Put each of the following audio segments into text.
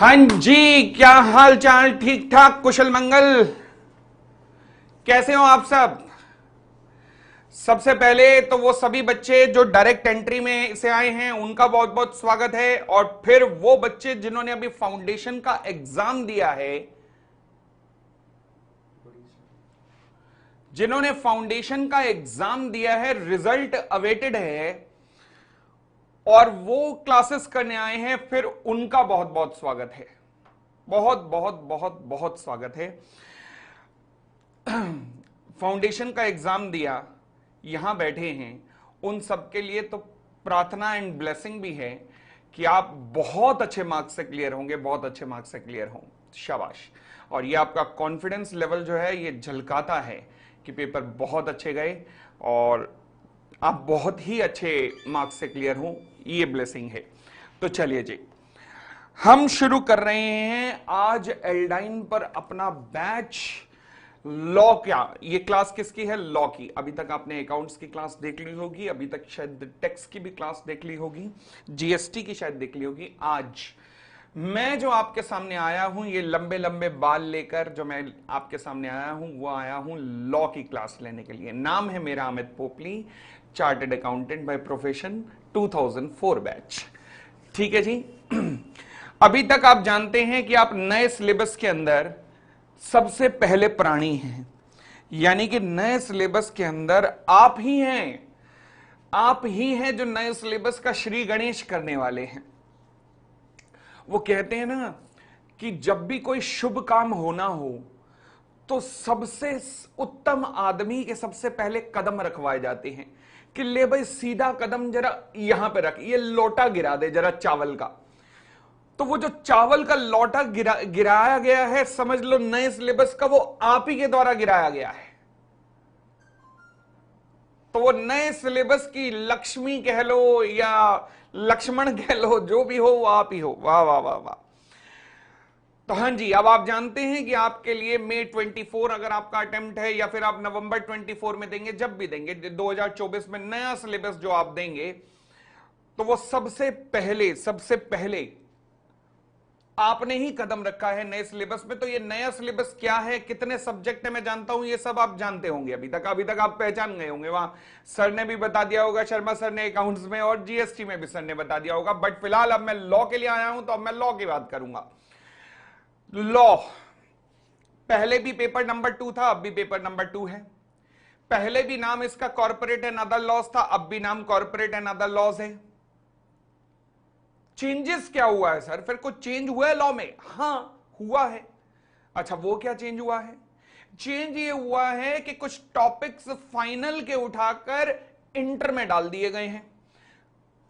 हाँ जी, क्या हाल चाल? ठीक ठाक, कुशल मंगल। कैसे हो आप सब? सबसे पहले तो वो सभी बच्चे जो डायरेक्ट एंट्री में से आए हैं उनका बहुत बहुत स्वागत है। और फिर वो बच्चे जिन्होंने अभी फाउंडेशन का एग्जाम दिया है, जिन्होंने फाउंडेशन का एग्जाम दिया है, रिजल्ट अवेटेड है और वो क्लासेस करने आए हैं, फिर उनका बहुत बहुत स्वागत है। बहुत बहुत बहुत बहुत स्वागत है। फाउंडेशन का एग्जाम दिया, यहां बैठे हैं, उन सबके लिए तो प्रार्थना एंड ब्लेसिंग भी है कि आप बहुत अच्छे मार्क्स से क्लियर होंगे, बहुत अच्छे मार्क्स से क्लियर हों। शाबाश। और ये आपका कॉन्फिडेंस लेवल जो है ये झलकाता है कि पेपर बहुत अच्छे गए और आप बहुत ही अच्छे मार्क्स से क्लियर हों, ये ब्लेसिंग है। तो चलिए जी, हम शुरू कर रहे हैं आज एल्डाइन पर अपना बैच। लॉ क्या, ये क्लास किसकी है? लॉ की। अभी तक आपने अकाउंट्स की क्लास देख ली होगी, अभी तक शायद टैक्स की भी क्लास देख ली होगी, जीएसटी की शायद देख ली होगी। आज मैं जो आपके सामने आया हूं, ये लंबे लंबे बाल लेकर जो मैं आपके सामने आया हूं, वो आया हूं लॉ की क्लास लेने के लिए। नाम है मेरा Amit Popli, chartered accountant by profession, 2004 batch. ठीक है जी। अभी तक आप जानते हैं कि आप नए सिलेबस के अंदर सबसे पहले प्राणी हैं, यानी कि नए सिलेबस के अंदर आप ही हैं, आप ही हैं जो नए सिलेबस का श्री गणेश करने वाले हैं। वो कहते हैं ना कि जब भी कोई शुभ काम होना हो तो सबसे उत्तम आदमी के सबसे पहले कदम रखवाए जाते हैं कि ले भाई सीधा कदम जरा यहां पे रख, ये लोटा गिरा दे जरा चावल का। तो वो जो चावल का लोटा गिराया गया है, समझ लो नए सिलेबस का, वो आप ही के द्वारा गिराया गया है। तो वो नए सिलेबस की लक्ष्मी कह लो या लक्ष्मण कह लो, जो भी हो वो आप ही हो। वाह वाह वाह वाह। तो हाँ जी, अब आप जानते हैं कि आपके लिए मई 24 अगर आपका अटेम्प्ट है, या फिर आप नवंबर 24 में देंगे, जब भी देंगे 2024 में नया सिलेबस जो आप देंगे, तो वो सबसे पहले आपने ही कदम रखा है नए सिलेबस में। तो ये नया सिलेबस क्या है, कितने सब्जेक्ट है, मैं जानता हूं ये सब आप जानते होंगे। अभी तक आप पहचान गए होंगे, वहां सर ने भी बता दिया होगा, शर्मा सर ने अकाउंट्स में, और जीएसटी में भी सर ने बता दिया होगा। बट फिलहाल अब मैं लॉ के लिए आया हूं, तो अब मैं लॉ की बात करूंगा। लॉ, पहले भी पेपर नंबर 2 था, अब भी पेपर नंबर 2 है। पहले भी नाम इसका कॉर्पोरेट एंड अदर लॉज था, अब भी नाम कॉर्पोरेट एंड अदर लॉज है। चेंजेस क्या हुआ है सर? फिर कुछ चेंज हुआ है लॉ में? हां, हुआ है। अच्छा, वो क्या चेंज हुआ है? चेंज ये हुआ है कि कुछ टॉपिक्स फाइनल के उठाकर इंटर में डाल दिए गए हैं।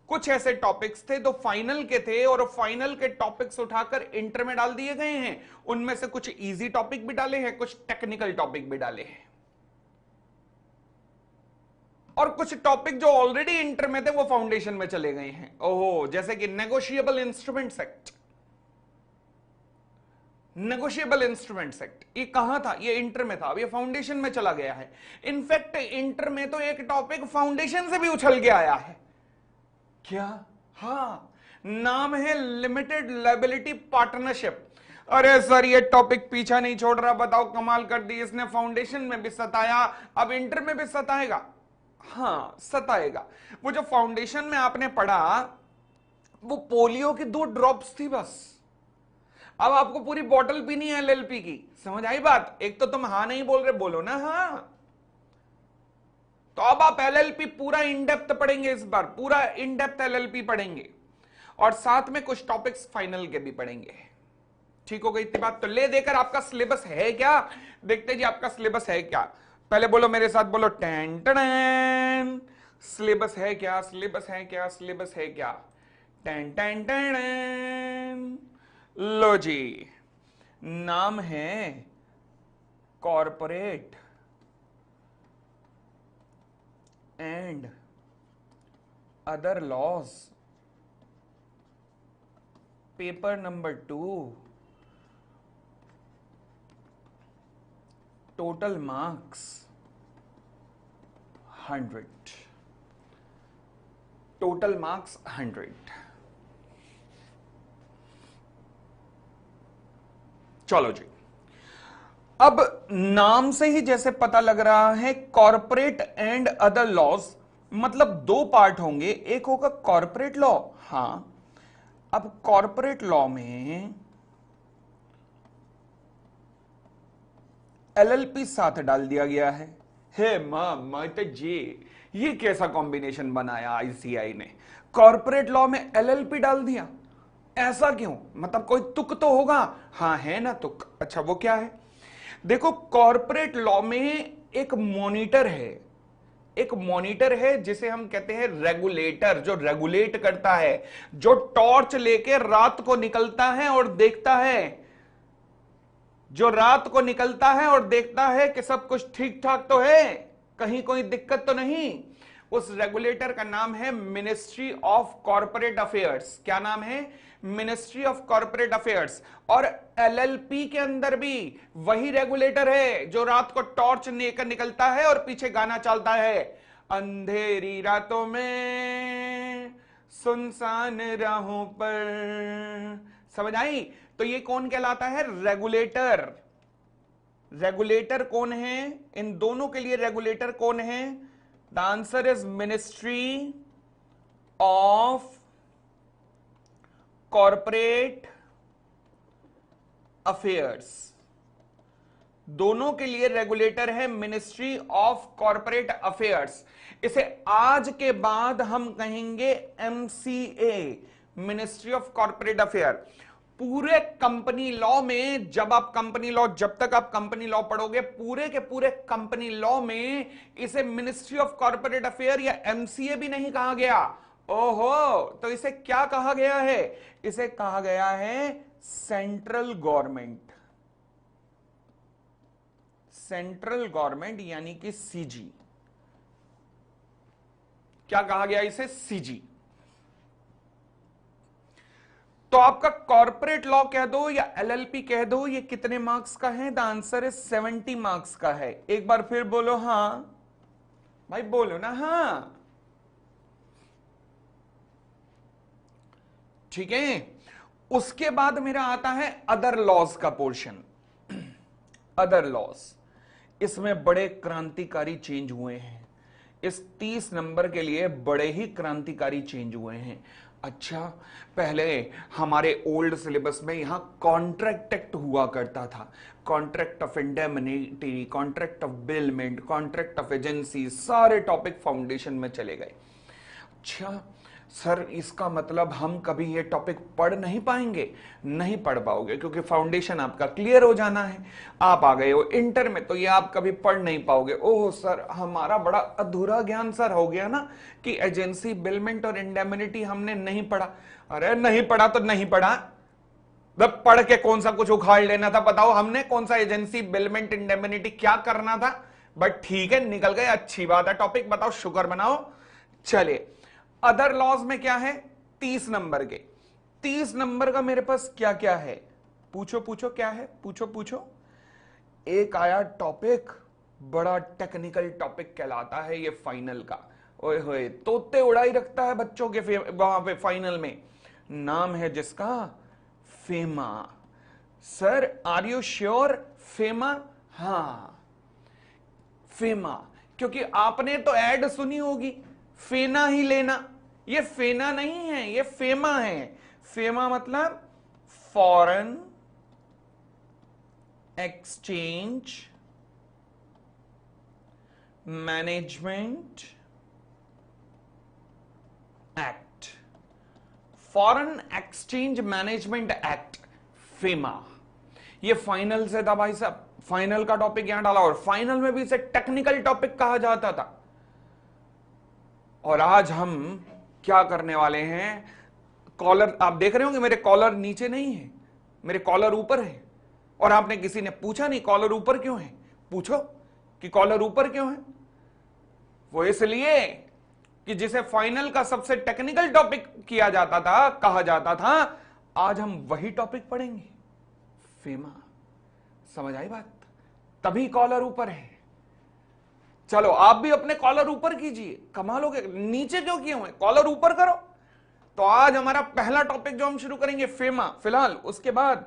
कुछ ऐसे टॉपिक्स थे तो फाइनल के थे और फाइनल के टॉपिक्स उठाकर इंटर में डाल दिए गए हैं। उनमें से कुछ इजी टॉपिक भी डाले हैं, कुछ टेक्निकल टॉपिक भी डाले हैं, और कुछ टॉपिक जो ऑलरेडी इंटर में थे वो फाउंडेशन में चले गए हैं। ओहो, जैसे कि negotiable instruments act. Negotiable instruments act ये कहां था? ये इंटर में था, अब ये फाउंडेशन में चला गया है। इनफैक्ट इंटर में तो एक टॉपिक फाउंडेशन से भी उछल के आया है। क्या? हां, नाम है लिमिटेड लायबिलिटी पार्टनरशिप। अरे सर, ये टॉपिक पीछा नहीं छोड़ रहा, बताओ कमाल कर दी इसने। फाउंडेशन में भी सताया, अब इंटर में भी सताएगा। हाँ, सताएगा। वो जो फाउंडेशन में आपने पढ़ा, वो पोलियो की 2 ड्रॉप्स थी बस। अब आपको पूरी बोतल पीनी है एलएलपी की। समझ आई बात? एक तो तुम हाँ नहीं बोल रहे, बोलो ना हाँ। तो अब आप एलएलपी पूरा इन डेप्थ पढ़ेंगे, इस बार पूरा इन डेप्थ एलएलपी पढ़ेंगे, और साथ में कुछ टॉपिक्स फाइनल के भी पढ़ेंगे। ठीक हो गई इतनी बात? तो ले देकर आपका सिलेबस है क्या, देखते जी आपका सिलेबस है क्या। पहले बोलो मेरे साथ, बोलो टेन टेन। सिलेबस है क्या, सिलेबस है क्या, सिलेबस है क्या? Ten ten ten. लो जी, नाम है corporate and other laws, paper number 2, total marks 100, total marks 100। चलो जी, अब नाम से ही जैसे पता लग रहा है कॉरपोरेट एंड अदर लॉज, मतलब दो पार्ट होंगे, एक होगा कॉरपोरेट लॉ। हां, अब कॉरपोरेट लॉ में एलएलपी साथ डाल दिया गया है। हे माता जी, ये कैसा कॉम्बिनेशन बनाया आईसीआई ने, कॉरपोरेट लॉ में एलएलपी डाल दिया, ऐसा क्यों? मतलब कोई तुक तो होगा। हाँ है ना तुक। अच्छा वो क्या है? देखो, कॉरपोरेट लॉ में एक मॉनिटर है, एक मॉनिटर है जिसे हम कहते हैं रेगुलेटर, जो रेगुलेट करता है, जो टॉर्च लेके रात को निकलता है और देखता है, जो रात को निकलता है और देखता है कि सब कुछ ठीक ठाक तो है, कहीं कोई दिक्कत तो नहीं। उस रेगुलेटर का नाम है मिनिस्ट्री ऑफ कॉरपोरेट अफेयर्स। क्या नाम है? Ministry of corporate affairs. और एलएलपी के अंदर भी वही रेगुलेटर है जो रात को टॉर्च लेकर निकलता है और पीछे गाना चलता है, अंधेरी रातों में सुनसान राहों पर। समझ आई? तो ये कौन कहलाता है? रेगुलेटर। रेगुलेटर कौन है? इन दोनों के लिए रेगुलेटर कौन है? The answer is ministry of corporate affairs. दोनों के लिए रेगुलेटर है मिनिस्ट्री ऑफ कॉरपोरेट अफेयर्स। इसे आज के बाद हम कहेंगे MCA, ministry of corporate affair. पूरे कंपनी लॉ में, जब तक आप कंपनी लॉ पढ़ोगे, पूरे के पूरे कंपनी लॉ में इसे मिनिस्ट्री ऑफ कॉरपोरेट अफेयर या एमसीए भी नहीं कहा गया। ओहो, तो इसे क्या कहा गया है? इसे कहा गया है सेंट्रल गवर्नमेंट। सेंट्रल गवर्नमेंट यानी कि सीजी। क्या कहा गया इसे? सीजी। तो आपका कॉर्पोरेट लॉ कह दो या एलएलपी कह दो, ये कितने मार्क्स का है? द आंसर इज 70 मार्क्स का है। एक बार फिर बोलो हां भाई, बोलो ना हां। ठीक है, उसके बाद मेरा आता है अदर लॉज का पोर्शन। अदर लॉज, इसमें बड़े क्रांतिकारी चेंज हुए हैं। इस 30 नंबर के लिए बड़े ही क्रांतिकारी चेंज हुए हैं। अच्छा, पहले हमारे ओल्ड सिलेबस में यहां कॉन्ट्रैक्ट एक्ट हुआ करता था, contract of indemnity, contract of bailment, contract of agency, सारे टॉपिक फाउंडेशन में चले गए। अच्छा सर, इसका मतलब हम कभी ये टॉपिक पढ़ नहीं पाएंगे? नहीं पढ़ पाओगे, क्योंकि फाउंडेशन आपका क्लियर हो जाना है। आप आ गए हो इंटर में, तो ये आप कभी पढ़ नहीं पाओगे। ओह सर, हमारा बड़ा अधूरा ज्ञान सर हो गया ना, कि एजेंसी, बिलमेंट और इंडेमनिटी हमने नहीं पढ़ा। अरे नहीं पढ़ा तो नहीं पढ़ा, जब पढ़ के कौन सा कुछ उखाड़ लेना था? बताओ, हमने कौन सा एजेंसी, बिलमेंट, इंडेमनिटी क्या करना था? बट ठीक है, निकल गए, अच्छी बात है। टॉपिक बताओ, शुगर बनाओ। चलिए, अदर लॉज में क्या है? 30 नंबर के। 30 नंबर का मेरे पास क्या क्या है? पूछो पूछो, क्या है? पूछो पूछो। एक आया टॉपिक, बड़ा टेक्निकल टॉपिक कहलाता है ये फाइनल का। ओए होए, तोते उड़ाई रखता है बच्चों के वहां पे फाइनल में। नाम है जिसका FEMA. Sir are you sure? FEMA? हाँ फेमा, क्योंकि आपने तो ऐड सुनी होगी, फेना ही लेना। ये फेना नहीं है, ये फेमा है। फेमा मतलब foreign exchange management act. Foreign exchange management act, FEMA. ये फाइनल से था भाई साहब, फाइनल का टॉपिक यहां डाला, और फाइनल में भी इसे टेक्निकल टॉपिक कहा जाता था। और आज हम क्या करने वाले हैं? कॉलर आप देख रहे होंगे, मेरे कॉलर नीचे नहीं है, मेरे कॉलर ऊपर है। और आपने, किसी ने पूछा नहीं कॉलर ऊपर क्यों है? पूछो कि कॉलर ऊपर क्यों है? वो इसलिए कि जिसे फाइनल का सबसे टेक्निकल टॉपिक किया जाता था, कहा जाता था, आज हम वही टॉपिक पढ़ेंगे, फेमा। समझ आई बात? तभी कॉलर ऊपर है। चलो आप भी अपने कॉलर ऊपर कीजिए, कमाल हो गया। नीचे क्यों किए हुए? कॉलर ऊपर करो। तो आज हमारा पहला टॉपिक जो हम शुरू करेंगे, फेमा। फिलहाल उसके बाद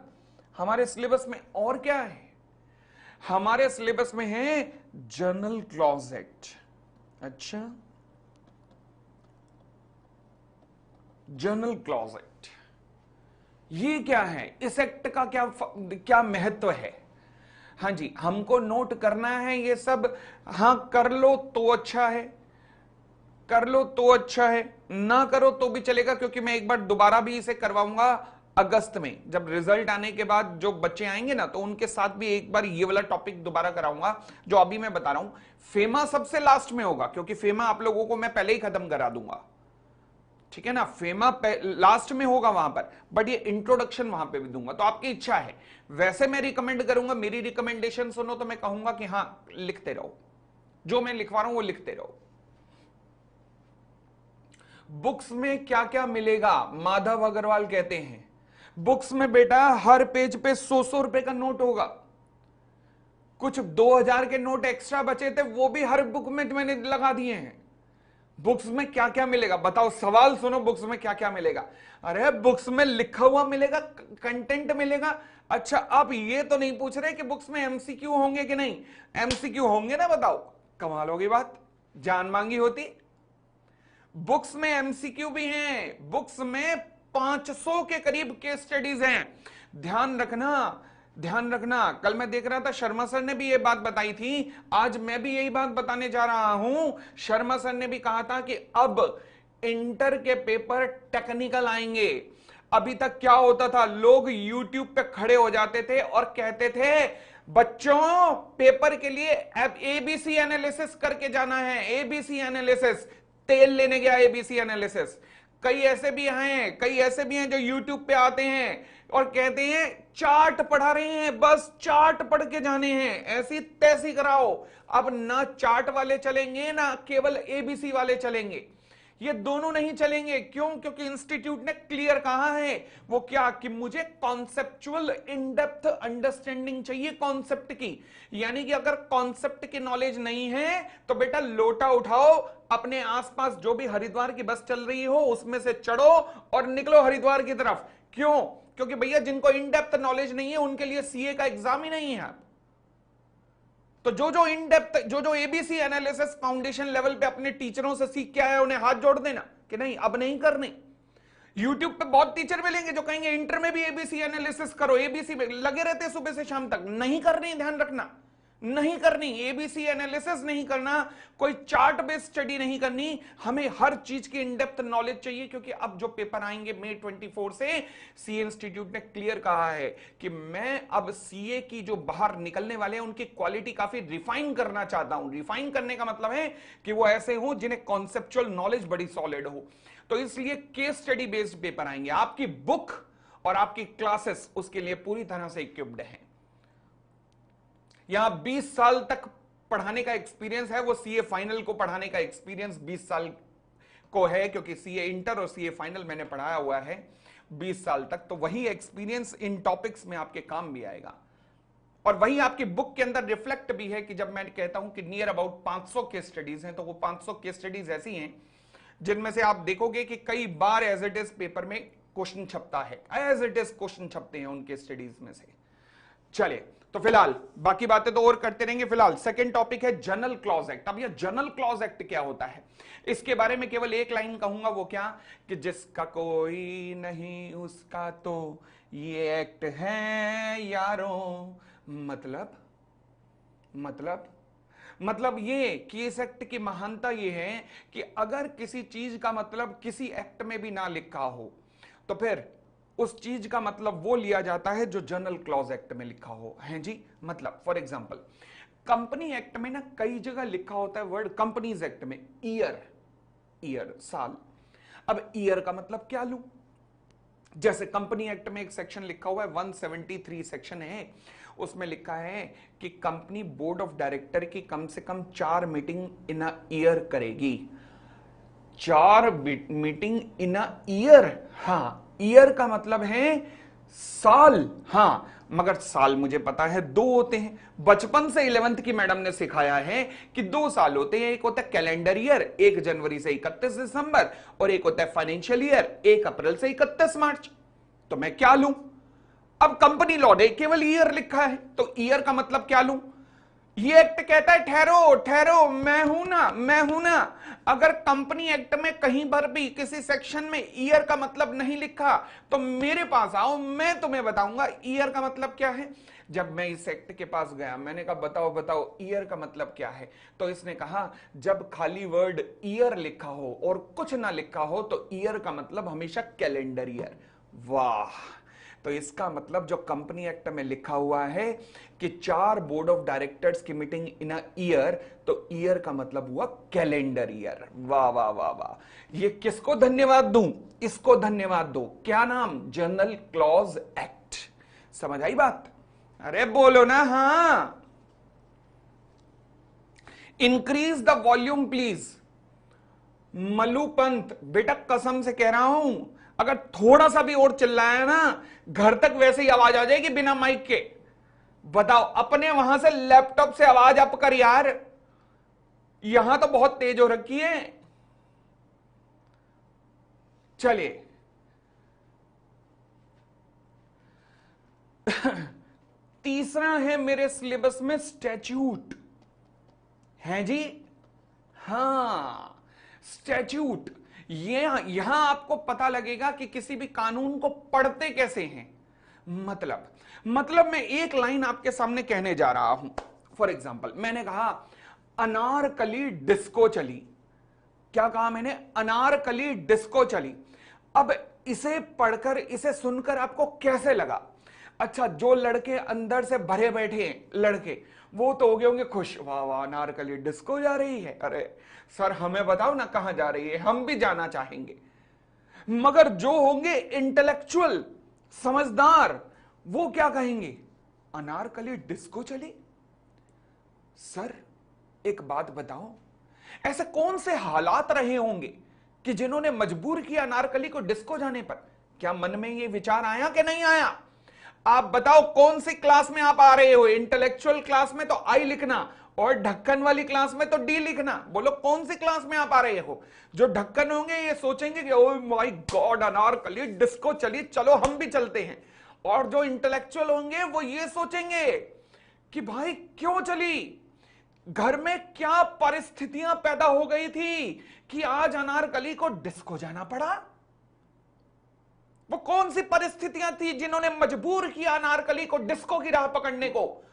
हमारे सिलेबस में और क्या है? हमारे सिलेबस में है जनरल क्लॉज एक्ट। अच्छा, जनरल क्लॉज एक्ट ये क्या है? इस एक्ट का क्या महत्व है? हाँ जी, हमको नोट करना है ये सब। हां, कर लो तो अच्छा है, कर लो तो अच्छा है, ना करो तो भी चलेगा, क्योंकि मैं एक बार दोबारा भी इसे करवाऊंगा अगस्त में। जब रिजल्ट आने के बाद जो बच्चे आएंगे ना, तो उनके साथ भी एक बार ये वाला टॉपिक दोबारा कराऊंगा जो अभी मैं बता रहा हूं। फेमा सबसे लास्ट में होगा, क्योंकि फेमा आप लोगों को मैं पहले ही खत्म करा दूंगा, ठीक है ना। फेमा लास्ट में होगा वहां पर, बट ये इंट्रोडक्शन वहां पे भी दूंगा, तो आपकी इच्छा है। वैसे मैं रिकमेंड करूंगा, मेरी रिकमेंडेशन सुनो तो मैं कहूंगा कि हाँ लिखते रहो, जो मैं लिखवा रहा हूं वो लिखते रहो। बुक्स में क्या क्या मिलेगा? माधव अग्रवाल कहते हैं बुक्स में बेटा हर पेज पे 100 रुपए का नोट होगा। कुछ 2000 के नोट एक्स्ट्रा बचे थे, वो भी हर बुक में मैंने लगा दिए हैं। बुक्स में क्या क्या मिलेगा बताओ? सवाल सुनो, बुक्स में क्या क्या मिलेगा? अरे बुक्स में लिखा हुआ मिलेगा, कंटेंट मिलेगा। अच्छा, आप ये तो नहीं पूछ रहे कि बुक्स में एमसीक्यू होंगे कि नहीं? एमसीक्यू होंगे ना, बताओ। कमाल होगी बात, जान मांगी होती। बुक्स में एमसीक्यू भी हैं, बुक्स में 500 के करीब केस स्टडीज हैं। ध्यान रखना, ध्यान रखना। कल मैं देख रहा था शर्मा सर ने भी ये बात बताई थी, आज मैं भी यही बात बताने जा रहा हूं। शर्मा सर ने भी कहा था कि अब इंटर के पेपर टेक्निकल आएंगे। अभी तक क्या होता था, लोग यूट्यूब पे खड़े हो जाते थे और कहते थे बच्चों पेपर के लिए एबीसी एनालिसिस करके जाना है, एबीसी एनालिसिस। तेल लेने गया एबीसी एनालिसिस। कई ऐसे भी हैं जो यूट्यूब पे आते हैं और कहते हैं चार्ट पढ़ा रहे हैं, बस चार्ट पढ़ के जाने हैं, ऐसी तैसी कराओ। अब ना चार्ट वाले चलेंगे ना केवल एबीसी वाले चलेंगे, ये दोनों नहीं चलेंगे। क्यों? क्योंकि इंस्टीट्यूट ने क्लियर कहा है, वो क्या, कि मुझे कॉन्सेप्चुअल इन डेप्थ अंडरस्टैंडिंग चाहिए कॉन्सेप्ट की। यानी कि अगर कॉन्सेप्ट की नॉलेज नहीं है तो बेटा लोटा उठाओ, अपने आसपास जो भी हरिद्वार की बस चल रही हो उसमें से चढ़ो और निकलो हरिद्वार की तरफ। क्यों? क्योंकि भैया जिनको इन डेप्थ नॉलेज नहीं है उनके लिए सीए का एग्जाम ही नहीं है। तो जो इन डेप्थ, जो एबीसी एनालिसिस फाउंडेशन लेवल पे अपने टीचरों से सीख के आया, उन्हें हाथ जोड़ देना कि नहीं अब नहीं करने। यूट्यूब पे बहुत टीचर मिलेंगे जो कहेंगे इंटर में भी एबीसी एनालिसिस करो, एबीसी में लगे रहते सुबह से शाम तक। नहीं करनी, ध्यान रखना, नहीं करनी। एबीसी एनालिसिस नहीं करना, कोई चार्ट बेस्ड स्टडी नहीं करनी। हमें हर चीज की इन डेप्थ नॉलेज चाहिए, क्योंकि अब जो पेपर आएंगे मई 24 से, सीए इंस्टीट्यूट ने क्लियर कहा है कि मैं अब सीए की जो बाहर निकलने वाले हैं उनकी क्वालिटी काफी रिफाइन करना चाहता हूं। रिफाइन करने का मतलब है कि वो ऐसे हो जिन्हें कॉन्सेप्चुअल नॉलेज बड़ी सॉलिड हो। तो इसलिए केस स्टडी बेस्ड पेपर आएंगे। आपकी बुक और आपकी क्लासेस उसके लिए पूरी तरह से इक्विप्ड है। यहां 20 साल तक पढ़ाने का एक्सपीरियंस है, वो सीए फाइनल को पढ़ाने का एक्सपीरियंस 20 साल को है, क्योंकि सीए इंटर और सीए फाइनल मैंने पढ़ाया हुआ है 20 साल तक। तो वही एक्सपीरियंस इन टॉपिक्स में आपके काम भी आएगा, और वही आपकी बुक के अंदर रिफ्लेक्ट भी है। कि जब मैं कहता हूं कि नियर अबाउट 500 केस स्टडीज हैं, तो वो 500 केस स्टडीज ऐसी हैं जिनमें से आप देखोगे कि कई बार एज इट इज पेपर में क्वेश्चन छपता है, एज इट इज क्वेश्चन छपते हैं उनके स्टडीज में से। चले, तो फिलहाल बाकी बातें तो और करते रहेंगे। फिलहाल सेकंड टॉपिक है जनरल क्लॉज एक्ट। अब ये जनरल क्लॉज एक्ट क्या होता है, इसके बारे में केवल एक लाइन कहूंगा, वो क्या, कि जिसका कोई नहीं उसका तो ये एक्ट है यारों। मतलब ये कि इस एक्ट की महानता ये है कि अगर किसी चीज का मतलब किसी एक्ट में भी ना लिखा हो तो फिर उस चीज का मतलब वो लिया जाता है जो जनरल क्लॉज एक्ट में लिखा हो। है जी, मतलब फॉर एग्जांपल कंपनी एक्ट में ना कई जगह लिखा होता है वर्ड, कंपनीज एक्ट में ईयर साल। अब ईयर का मतलब क्या लूं? जैसे कंपनी एक्ट में एक सेक्शन लिखा हुआ है 173 सेक्शन है, उसमें लिखा है कि कंपनी बोर्ड ऑफ डायरेक्टर की कम से कम 4 मीटिंग इन अ ईयर करेगी। 4 मीटिंग इन अ ईयर। हाँ, ईयर का मतलब है साल। हाँ, मगर साल मुझे पता है 2 होते हैं, बचपन से 11th की मैडम ने सिखाया है कि 2 साल होते हैं। एक होता है कैलेंडर ईयर 1 जनवरी से 31 दिसंबर, और एक होता है फाइनेंशियल ईयर 1 अप्रैल से 31 मार्च। तो मैं क्या लूं? अब कंपनी लॉ ने केवल ईयर लिखा है, तो ईयर का मतलब क्या लूं? ये एक्ट कहता है ठहरो ठहरो, मैं हूं ना, मैं हूं ना। अगर कंपनी एक्ट में कहीं पर भी किसी सेक्शन में ईयर का मतलब नहीं लिखा तो मेरे पास आओ, मैं तुम्हें बताऊंगा ईयर का मतलब क्या है। जब मैं इस एक्ट के पास गया, मैंने कहा बताओ बताओ ईयर का मतलब क्या है, तो इसने कहा जब खाली वर्ड ईयर लिखा हो और कुछ ना लिखा हो तो ईयर का मतलब हमेशा कैलेंडर ईयर। वाह! तो इसका मतलब जो कंपनी एक्ट में लिखा हुआ है कि 4 बोर्ड ऑफ डायरेक्टर्स की मीटिंग इन अ ईयर, तो ईयर का मतलब हुआ कैलेंडर ईयर। वाह वाह वाह वाह! ये किसको धन्यवाद दूं? इसको धन्यवाद दो। क्या नाम? General clause act. समझ आई बात? अरे बोलो ना हां। Increase the volume please. Mallu Pant, बेटा कसम से कह रहा हूं, अगर थोड़ा सा भी और चिल्लाया ना, घर तक वैसे ही आवाज आ जाएगी बिना माइक के। बताओ, अपने वहां से लैपटॉप से आवाज अप कर यार, यहां तो बहुत तेज हो रखी है। चलिए तीसरा है मेरे सिलेबस में स्टैच्यूट। है जी? हां, स्टैच्यूट। ये यहां आपको पता लगेगा कि किसी भी कानून को पढ़ते कैसे हैं। मतलब मैं एक लाइन आपके सामने कहने जा रहा हूं। फॉर एग्जाम्पल, मैंने कहा अनारकली डिस्को चली। क्या कहा मैंने? अनारकली डिस्को चली। अब इसे पढ़कर, इसे सुनकर आपको कैसे लगा? अच्छा, जो लड़के अंदर से भरे बैठे हैं लड़के, वो तो हो गए होंगे खुश, वाह वाह अनारकली डिस्को जा रही है। अरे सर हमें बताओ ना कहां जा रही है, हम भी जाना चाहेंगे। मगर जो होंगे इंटेलेक्चुअल, समझदार, वो क्या कहेंगे? अनारकली डिस्को चली। सर एक बात बताओ, ऐसे कौन से हालात रहे होंगे कि जिन्होंने मजबूर किया अनारकली को डिस्को जाने पर? क्या मन में ये विचार आया कि नहीं आया? आप बताओ कौन सी क्लास में आप आ रहे हो? इंटेलेक्चुअल क्लास में तो आई लिखना और ढक्कन वाली क्लास में तो डी लिखना। बोलो कौन सी क्लास में आप आ रहे हो? जो ढक्कन होंगे ये सोचेंगे कि oh my God Anarkali disco चली, चलो हम भी चलते हैं। और जो इंटेलेक्चुअल होंगे वो ये सोचेंगे कि भाई क्यों चली, घर में क्या परिस्थितियां पैदा हो गई थी कि आज अनारकली को डिस्को जाना पड़ा। वो कौन सी परिस्थितियां थी जिन्होंने मजबूर किया अनारकली को डिस्को की राह पकड़ने को?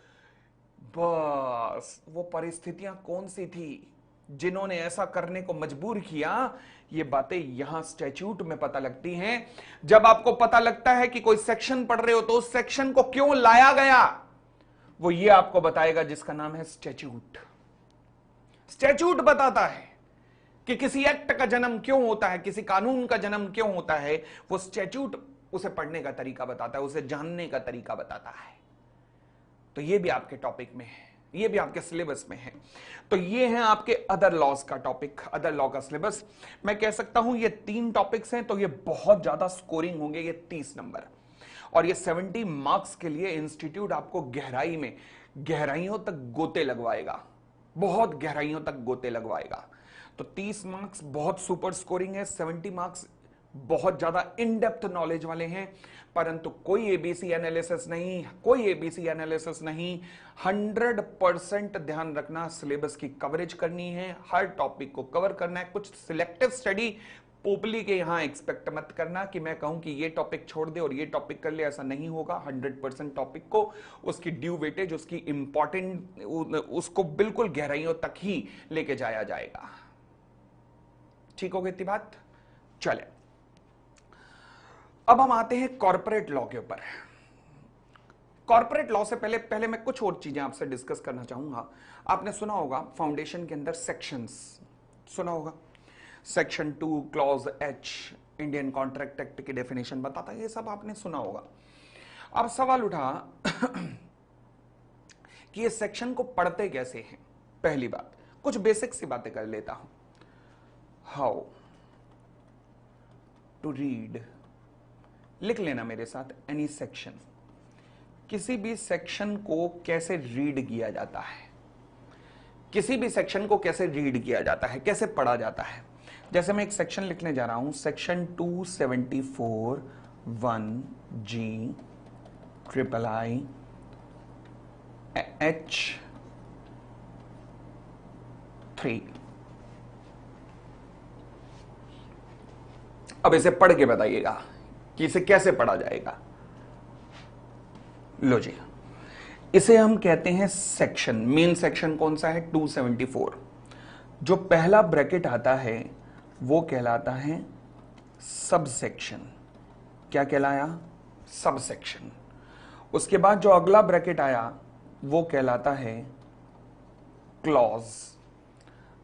बस वो परिस्थितियां कौन सी थी जिन्होंने ऐसा करने को मजबूर किया? ये बातें यहां स्टैच्यूट में पता लगती हैं। जब आपको पता लगता है कि कोई सेक्शन पढ़ रहे हो तो उस सेक्शन को क्यों लाया गया, वो ये आपको बताएगा, जिसका नाम है स्टैच्यूट। स्टैच्यूट बताता है कि किसी एक्ट का जन्म क्यों होता है, किसी कानून का जन्म क्यों होता है। वो स्टैच्यूट उसे पढ़ने का तरीका बताता है, उसे जानने का तरीका बताता है। तो ये भी आपके टॉपिक में है, ये भी आपके सिलेबस में है। तो ये है आपके अदर लॉज का टॉपिक, अदर लॉ का सिलेबस। मैं कह सकता हूं ये 3 टॉपिक्स हैं, तो ये बहुत ज्यादा स्कोरिंग होंगे, ये 30 नंबर। और ये 70 मार्क्स के लिए इंस्टीट्यूट आपको गहराई में, गहराइयों तक गोते लगवाएगा, बहुत गहराइयों तक गोते लगवाएगा। तो 30 मार्क्स बहुत सुपर स्कोरिंग है, 70 मार्क्स बहुत ज्यादा इन डेप्थ नॉलेज वाले हैं। परंतु कोई एबीसी एनालिसिस नहीं, कोई एबीसी एनालिसिस नहीं। 100% ध्यान रखना, सिलेबस की कवरेज करनी है, हर टॉपिक को कवर करना है। कुछ सिलेक्टिव स्टडी पोपली के यहां एक्सपेक्ट मत करना कि मैं कहूं कि ये टॉपिक छोड़ दे और ये टॉपिक कर ले, ऐसा नहीं होगा। 100% टॉपिक को, उसकी ड्यू वेटेज, उसकी इंपॉर्टेंट, उसको बिल्कुल गहराइयों तक ही लेके जाया जाएगा। ठीक हो गई इतनी बात? चले अब हम आते हैं कॉर्पोरेट लॉ के ऊपर। कॉर्पोरेट लॉ से पहले मैं कुछ और चीजें आपसे डिस्कस करना चाहूंगा। आपने सुना होगा फाउंडेशन के अंदर सेक्शंस, सुना होगा। Section 2 clause H Indian contract act की डेफिनेशन बताता है, ये सब आपने सुना होगा। अब सवाल उठा कि ये सेक्शन को पढ़ते कैसे हैं। पहली बात, कुछ बेसिक सी बातें कर लेता हूं। हाउ टू रीड, लिख लेना मेरे साथ, एनी सेक्शन। किसी भी सेक्शन को कैसे रीड किया जाता है, किसी भी सेक्शन को कैसे रीड किया जाता है, कैसे पढ़ा जाता है। जैसे मैं एक सेक्शन लिखने जा रहा हूं, section 274(1)G triple I H3। अब इसे पढ़ के बताइएगा कि इसे कैसे पढ़ा जाएगा। लो जी, इसे हम कहते हैं सेक्शन। मेन सेक्शन कौन सा है? 274। जो पहला ब्रैकेट आता है वो कहलाता है सब सेक्शन। क्या कहलाया? Sub section. उसके बाद जो अगला ब्रैकेट आया वो कहलाता है क्लॉज।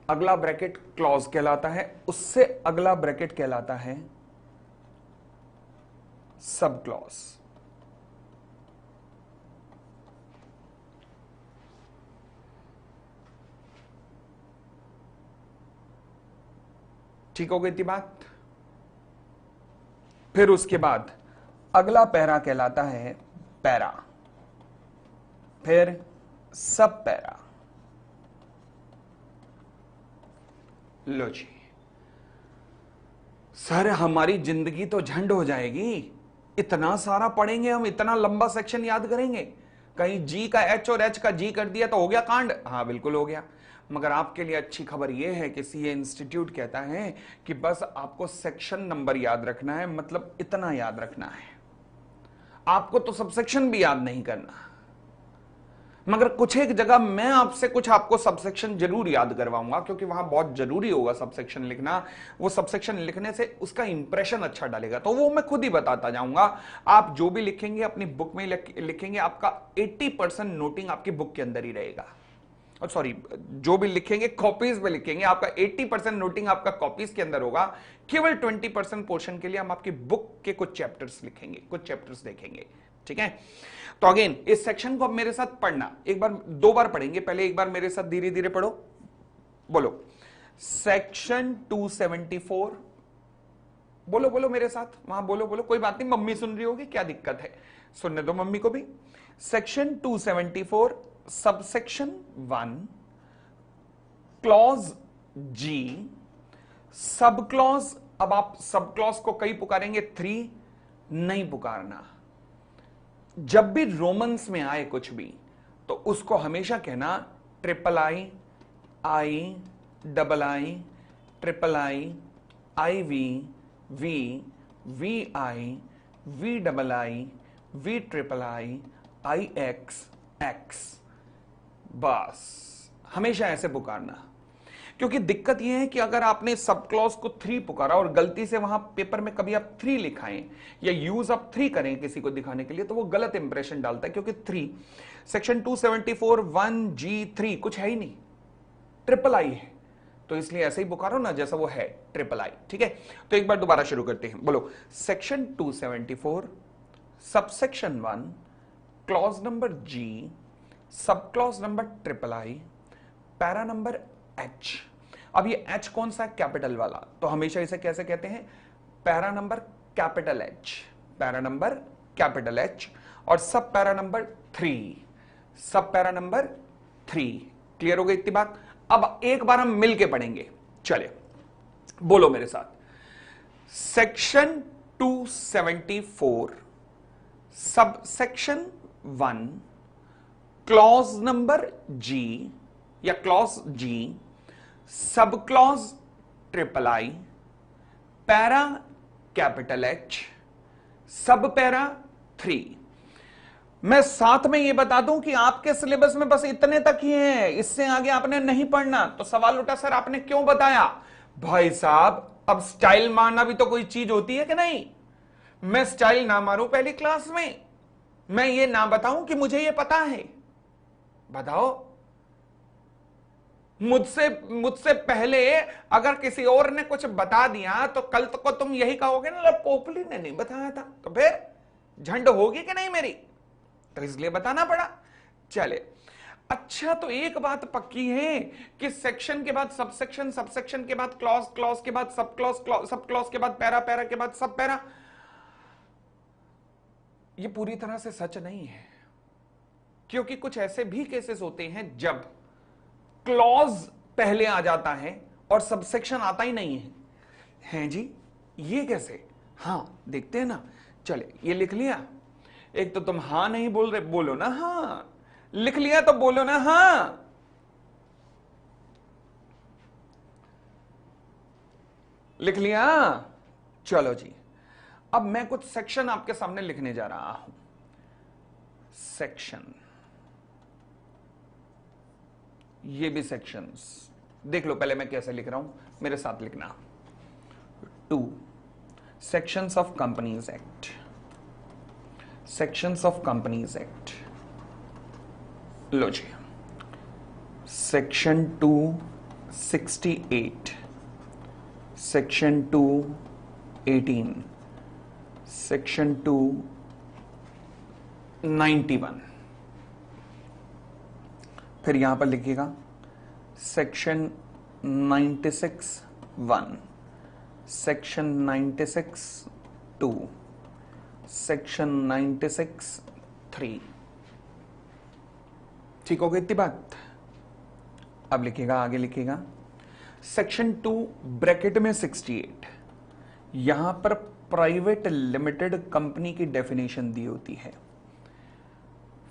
अगला ब्रैकेट क्लॉज कहलाता है। उससे अगला ब्रैकेट कहलाता है सब क्लॉज। ठीक हो गई थी बात? फिर उसके बाद अगला पैरा कहलाता है पैरा, फिर सब पैरा। लो जी सर, हमारी जिंदगी तो झंड हो जाएगी। इतना सारा पढ़ेंगे हम, इतना लंबा सेक्शन याद करेंगे। कहीं जी का एच और एच का जी कर दिया तो हो गया कांड? हाँ बिल्कुल हो गया। मगर आपके लिए अच्छी खबर यह है कि सीए इंस्टीट्यूट कहता है कि बस आपको सेक्शन नंबर याद रखना है, मतलब इतना याद रखना है। आपको तो सबसेक्शन भी याद नहीं करना। मगर कुछ एक जगह मैं आपसे कुछ आपको सबसेक्शन जरूर याद करवाऊंगा, क्योंकि वहां बहुत जरूरी होगा सबसेक्शन लिखना। वो सबसेक्शन लिखने से उसका इंप्रेशन अच्छा डालेगा, तो वो मैं खुद ही बताता जाऊंगा। आप जो भी लिखेंगे अपनी बुक में लिखेंगे, आपका 80% नोटिंग आपकी बुक के अंदर ही रहेगा। और सॉरी, जो भी लिखेंगे कॉपीज में लिखेंगे, आपका 80% नोटिंग आपका कॉपीज के अंदर होगा। केवल 20% पोर्शन के लिए हम आपकी बुक के कुछ चैप्टर्स लिखेंगे, कुछ चैप्टर्स देखेंगे। ठीक है, तो अगेन इस सेक्शन को अब मेरे साथ पढ़ना। एक बार, दो बार पढ़ेंगे। पहले एक बार मेरे साथ धीरे धीरे पढ़ो। बोलो सेक्शन 274। बोलो बोलो मेरे साथ, वहां बोलो बोलो। कोई बात नहीं, मम्मी सुन रही होगी, क्या दिक्कत है, सुनने दो मम्मी को भी। सेक्शन 274 सबसेक्शन 1 क्लॉज जी सब क्लॉज। अब आप सब क्लॉज को कई पुकारेंगे, 3 नहीं पुकारना। जब भी रोमन्स में आए कुछ भी तो उसको हमेशा कहना triple I, I double I, triple I, I V, V I, V double I, V triple I X, X. बस हमेशा ऐसे पुकारना। क्योंकि दिक्कत यह है कि अगर आपने सब क्लॉज को 3 पुकारा और गलती से वहां पेपर में कभी आप 3 लिखाएं या यूज आप 3 करें किसी को दिखाने के लिए, तो वो गलत इंप्रेशन डालता है। क्योंकि 3 सेक्शन 274 1G3 कुछ है ही नहीं, ट्रिपल आई है। तो इसलिए ऐसे ही पुकारो ना जैसा वो है, ट्रिपल आई। ठीक है, तो एक बार दोबारा शुरू करते हैं। बोलो section 274 subsection 1 clause number G sub clause number triple I para number H. अब ये एच कौन सा है? कैपिटल वाला। तो हमेशा इसे कैसे कहते हैं? Para number capital H, para number capital H. और सब पैरा नंबर 3, सब पैरा नंबर 3। क्लियर हो गई इतनी बात? अब एक बार हम मिल के पढ़ेंगे। चलिए बोलो मेरे साथ। Section 274 sub section 1 clause number जी या clause ji sub clause triple I para capital H सब पैरा 3। मैं साथ में यह बता दूं कि आपके सिलेबस में बस इतने तक ही है, इससे आगे आपने नहीं पढ़ना। तो सवाल उठा, सर आपने क्यों बताया? भाई साहब, अब स्टाइल मारना भी तो कोई चीज होती है कि नहीं? मैं स्टाइल ना मारूं पहली क्लास में, मैं ये ना बताऊं कि मुझे ये पता है। बताओ, मुझसे पहले अगर किसी और ने कुछ बता दिया तो कल तो को तुम यही कहोगे ना, पोपली ने नहीं बताया था। तो फिर झंड होगी कि नहीं मेरी? तो इसलिए बताना पड़ा। चले, अच्छा तो एक बात पक्की है कि सेक्शन के बाद सबसेक्शन, सबसेक्शन के बाद क्लॉज, क्लॉज के बाद सब क्लॉज, सब क्लॉज के बाद पैरा, पैरा के बाद सब पैरा। ये पूरी तरह से सच नहीं है, क्योंकि कुछ ऐसे भी केसेस होते हैं जब क्लॉज पहले आ जाता है और सबसेक्शन आता ही नहीं है। हैं जी, ये कैसे? हाँ देखते हैं ना। चले, ये लिख लिया। एक तो तुम हां नहीं बोल रहे, बोलो ना हां। लिख लिया तो बोलो ना हां। लिख लिया? चलो जी, अब मैं कुछ सेक्शन आपके सामने लिखने जा रहा हूं। सेक्शन, ये भी सेक्शंस देख लो। पहले मैं कैसे लिख रहा हूं, मेरे साथ लिखना। 2 sections of companies act. Sections of companies act, लो जी। Section 268, section 218, section 291। फिर यहां पर लिखिएगा सेक्शन 96(1), सेक्शन 96(2), सेक्शन 96(3। ठीक हो गई इतनी बात? अब लिखिएगा, आगे लिखिएगा सेक्शन 2 ब्रैकेट में 68। यहां पर प्राइवेट लिमिटेड कंपनी की डेफिनेशन दी होती है।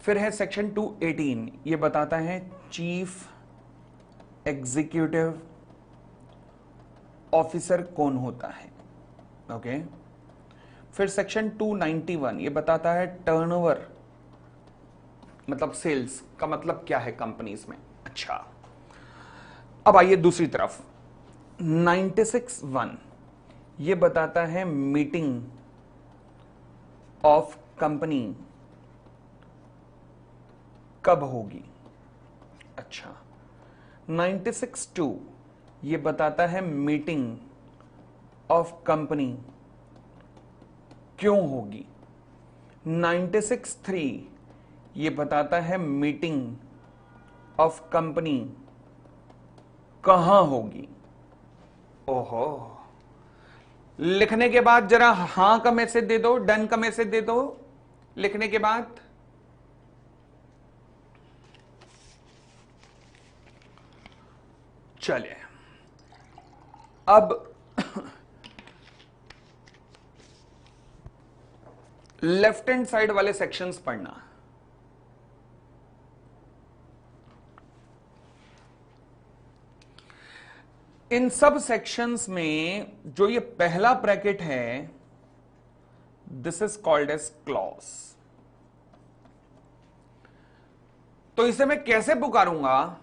फिर है सेक्शन 218, ये बताता है चीफ एग्जीक्यूटिव ऑफिसर कौन होता है। ओके। फिर सेक्शन 291 ये बताता है टर्नओवर, मतलब सेल्स का मतलब क्या है कंपनीज में। अच्छा, अब आइए दूसरी तरफ। 96(1) ये बताता है मीटिंग ऑफ कंपनी कब होगी। अच्छा, 96(2) ये बताता है मीटिंग ऑफ कंपनी क्यों होगी। 96(3) ये बताता है मीटिंग ऑफ कंपनी कहां होगी। ओहो, लिखने के बाद जरा हां का मैसेज दे दो, डन का मैसेज दे दो। लिखने के बाद चलिए, अब लेफ्ट हैंड साइड वाले सेक्शंस पढ़ना। इन सब सेक्शंस में जो ये पहला ब्रैकेट है, this is called as clause. तो इसे मैं कैसे पुकारूंगा?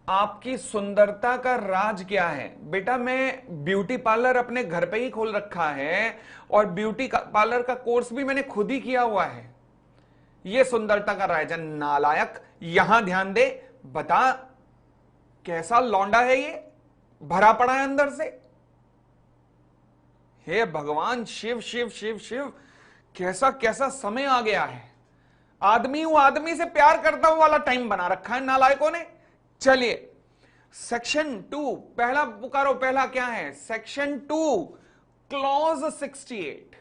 आपकी सुंदरता का राज क्या है? बेटा, मैं ब्यूटी पार्लर अपने घर पे ही खोल रखा है और ब्यूटी पार्लर का कोर्स भी मैंने खुद ही किया हुआ है। ये सुंदरता का राज है। नालायक, यहां ध्यान दे, बता कैसा लौंडा है ये, भरा पड़ा है अंदर से। हे भगवान, शिव शिव शिव शिव, कैसा कैसा समय आ गया है। आदमी हूं, आदमी से प्यार करता हूं वाला टाइम बना रखा है नालायकों ने। चलिए, सेक्शन 2 पहला पुकारो। पहला क्या है? Section 2 clause 68।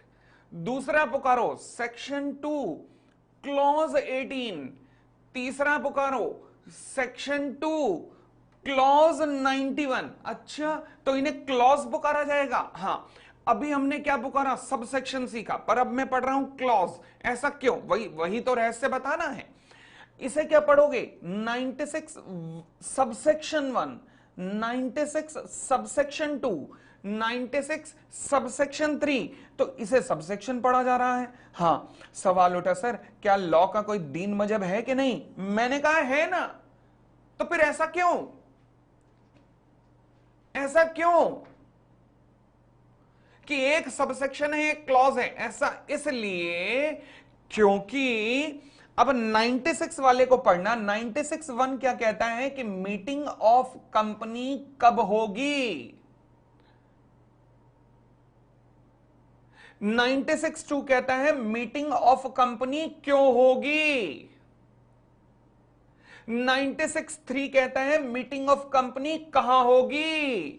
दूसरा पुकारो सेक्शन 2 क्लॉज 18। तीसरा पुकारो सेक्शन 2 क्लॉज 91। अच्छा, तो इन्हें क्लॉज पुकारा जाएगा। हां, अभी हमने क्या पुकारा? सब सेक्शन सीखा, पर अब मैं पढ़ रहा हूं क्लॉज। ऐसा क्यों? वही तो रहस्य बताना है। इसे क्या पढ़ोगे? 96 सबसेक्शन 1, 96 सबसेक्शन 2, 96 सबसेक्शन 3। तो इसे सबसेक्शन पढ़ा जा रहा है। हां, सवाल उठा, सर क्या लॉ का कोई दीन मजहब है कि नहीं? मैंने कहा है ना। तो फिर ऐसा क्यों? ऐसा क्यों कि एक सबसेक्शन है, एक क्लॉज है? ऐसा इसलिए क्योंकि अब 96 वाले को पढ़ना। 96(1) क्या कहता है कि मीटिंग ऑफ कंपनी कब होगी। 96(2) कहता है मीटिंग ऑफ कंपनी क्यों होगी। 96(3) कहता है मीटिंग ऑफ कंपनी कहां होगी।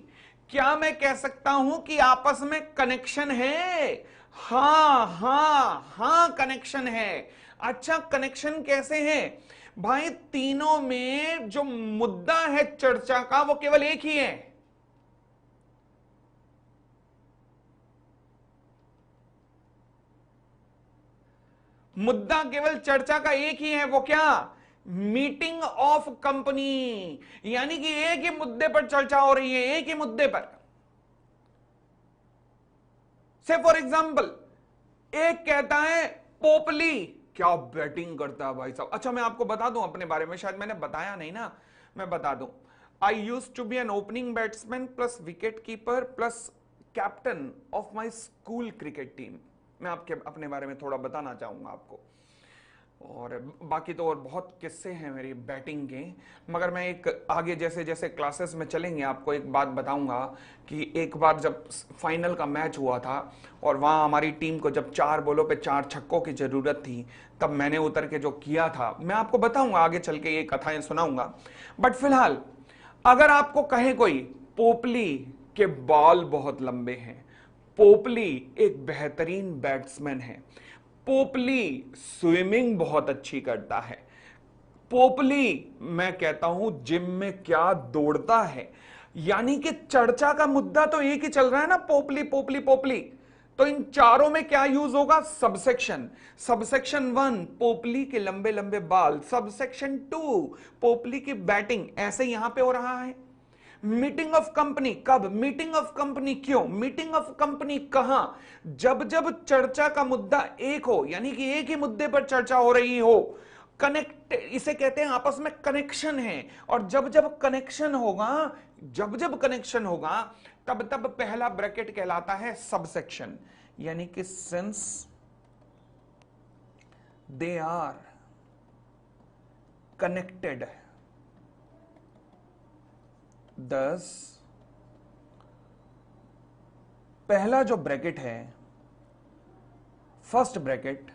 क्या मैं कह सकता हूं कि आपस में कनेक्शन है? हां हां हां, कनेक्शन है। अच्छा, कनेक्शन कैसे है भाई? तीनों में जो मुद्दा है चर्चा का, वो केवल एक ही है। मुद्दा केवल चर्चा का एक ही है, वो क्या? मीटिंग ऑफ कंपनी, यानी कि एक ही मुद्दे पर चर्चा हो रही है, एक ही मुद्दे पर। से फॉर एग्जाम्पल, एक कहता है पोपली, क्या बैटिंग करता है भाई साहब। अच्छा मैं आपको बता दूं अपने बारे में, शायद मैंने बताया नहीं ना, मैं बता दूं। I used to be an opening batsman plus wicket keeper plus captain of my school cricket team. मैं आपके अपने बारे में थोड़ा बताना चाहूंगा आपको, और बाकी तो और बहुत किस्से हैं मेरी बैटिंग के, मगर मैं एक आगे जैसे जैसे क्लासेस में चलेंगे आपको एक बात बताऊंगा कि एक बार जब फाइनल का मैच हुआ था और वहाँ हमारी टीम को जब 4 बॉलों पे 4 छक्कों की ज़रूरत थी, तब मैंने उतर के जो किया था मैं आपको बताऊंगा, आगे चल के ये कथाएं सुनाऊंगा। बट फिलहाल अगर आपको कहे कोई पोपली के बाल बहुत लंबे हैं, पोपली एक बेहतरीन बैट्समैन है, पोपली स्विमिंग बहुत अच्छी करता है, पोपली मैं कहता हूं जिम में क्या दौड़ता है, यानी कि चर्चा का मुद्दा तो एक ही चल रहा है ना, पोपली पोपली पोपली। तो इन चारों में क्या यूज होगा? सबसेक्शन। सबसेक्शन 1 पोपली के लंबे लंबे बाल, सबसेक्शन 2 पोपली की बैटिंग। ऐसे यहां पे हो रहा है। मीटिंग ऑफ कंपनी कब? मीटिंग ऑफ कंपनी क्यों? मीटिंग ऑफ कंपनी कहां? जब जब चर्चा का मुद्दा एक हो, यानी कि एक ही मुद्दे पर चर्चा हो रही हो। कनेक्ट, इसे कहते हैं आपस में कनेक्शन है। और जब जब कनेक्शन होगा, जब जब कनेक्शन होगा, तब तब पहला ब्रैकेट कहलाता है सबसेक्शन, यानी कि सिंस दे आर कनेक्टेड, दस पहला जो ब्रैकेट है, first bracket,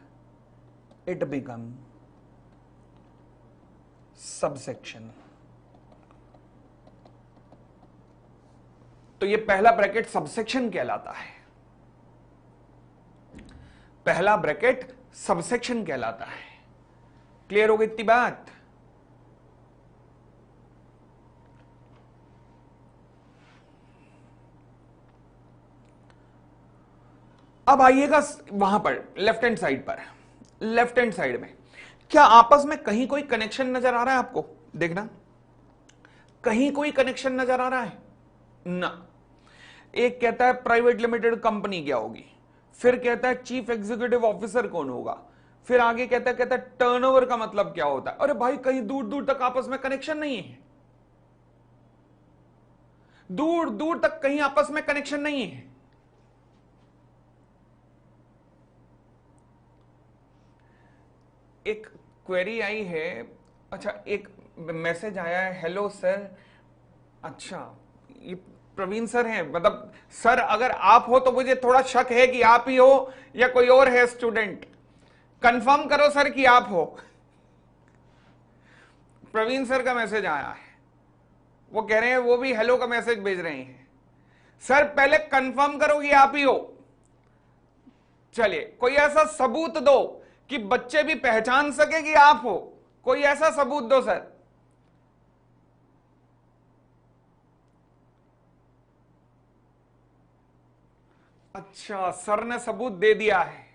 it become subsection. तो ये पहला ब्रैकेट सबसेक्शन कहलाता है, पहला ब्रैकेट सबसेक्शन कहलाता है। क्लियर हो गई इतनी बात? अब आइएगा वहां पर लेफ्ट हैंड साइड पर। लेफ्ट हैंड साइड में क्या आपस में कहीं कोई कनेक्शन नजर आ रहा है आपको? देखना, कहीं कोई कनेक्शन नजर आ रहा है ना। एक कहता है प्राइवेट लिमिटेड कंपनी क्या होगी, फिर कहता है चीफ एग्जीक्यूटिव ऑफिसर कौन होगा, फिर आगे कहता है टर्नओवर का मतलब क्या होता है। अरे भाई कहीं दूर दूर तक आपस में कनेक्शन नहीं है, दूर दूर तक कहीं आपस में कनेक्शन नहीं है। एक क्वेरी आई है, अच्छा एक मैसेज आया है, हेलो सर। अच्छा ये प्रवीण सर हैं, मतलब सर अगर आप हो तो मुझे थोड़ा शक है कि आप ही हो या कोई और है स्टूडेंट। कंफर्म करो सर कि आप हो। प्रवीण सर का मैसेज आया है, वो कह रहे हैं, वो भी हेलो का मैसेज भेज रहे हैं। सर पहले कंफर्म करो कि आप ही हो। चलिए कोई ऐसा सबूत दो कि बच्चे भी पहचान सके कि आप हो, कोई ऐसा सबूत दो सर। अच्छा सर ने सबूत दे दिया है,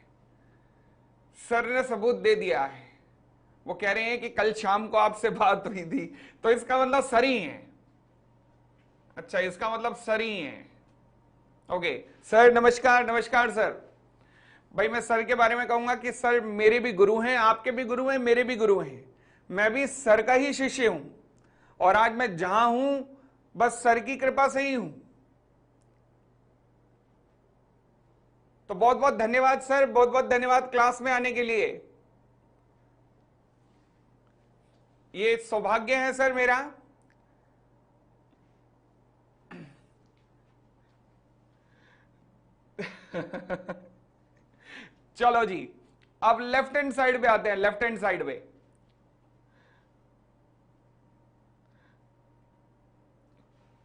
सर ने सबूत दे दिया है। वो कह रहे हैं कि कल शाम को आपसे बात हुई थी, तो इसका मतलब सर ही है। अच्छा इसका मतलब सर ही है। ओके सर, नमस्कार। नमस्कार सर। भाई मैं सर के बारे में कहूंगा कि सर मेरे भी गुरु हैं, आपके भी गुरु हैं, मेरे भी गुरु हैं। मैं भी सर का ही शिष्य हूं, और आज मैं जहां हूं बस सर की कृपा से ही हूं। तो बहुत बहुत धन्यवाद सर, बहुत बहुत धन्यवाद क्लास में आने के लिए। ये सौभाग्य है सर मेरा। चलो जी, अब लेफ्ट हैंड साइड पे आते हैं। लेफ्ट हैंड साइड पे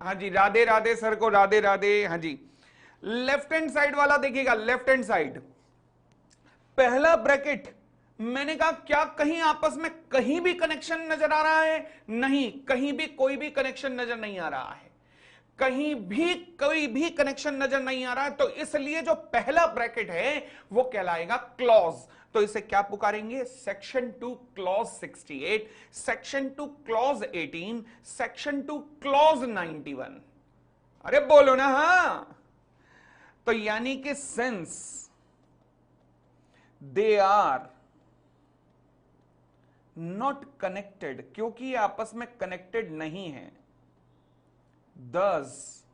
हाँ जी, राधे राधे सर को, राधे राधे। हाँ जी, लेफ्ट हैंड साइड वाला देखिएगा। लेफ्ट हैंड साइड पहला ब्रैकेट, मैंने कहा क्या कहीं आपस में कहीं भी कनेक्शन नजर आ रहा है? नहीं, कहीं भी कोई भी कनेक्शन नजर नहीं आ रहा है। कहीं भी कोई भी कनेक्शन नजर नहीं आ रहा है, तो इसलिए जो पहला ब्रैकेट है वो कहलाएगा क्लॉज। तो इसे क्या पुकारेंगे? Section 2 clause 68, section 2 clause 18, section 2 clause 91। अरे बोलो ना। हां, तो यानी कि since they are not connected, क्योंकि ये आपस में कनेक्टेड नहीं है, दस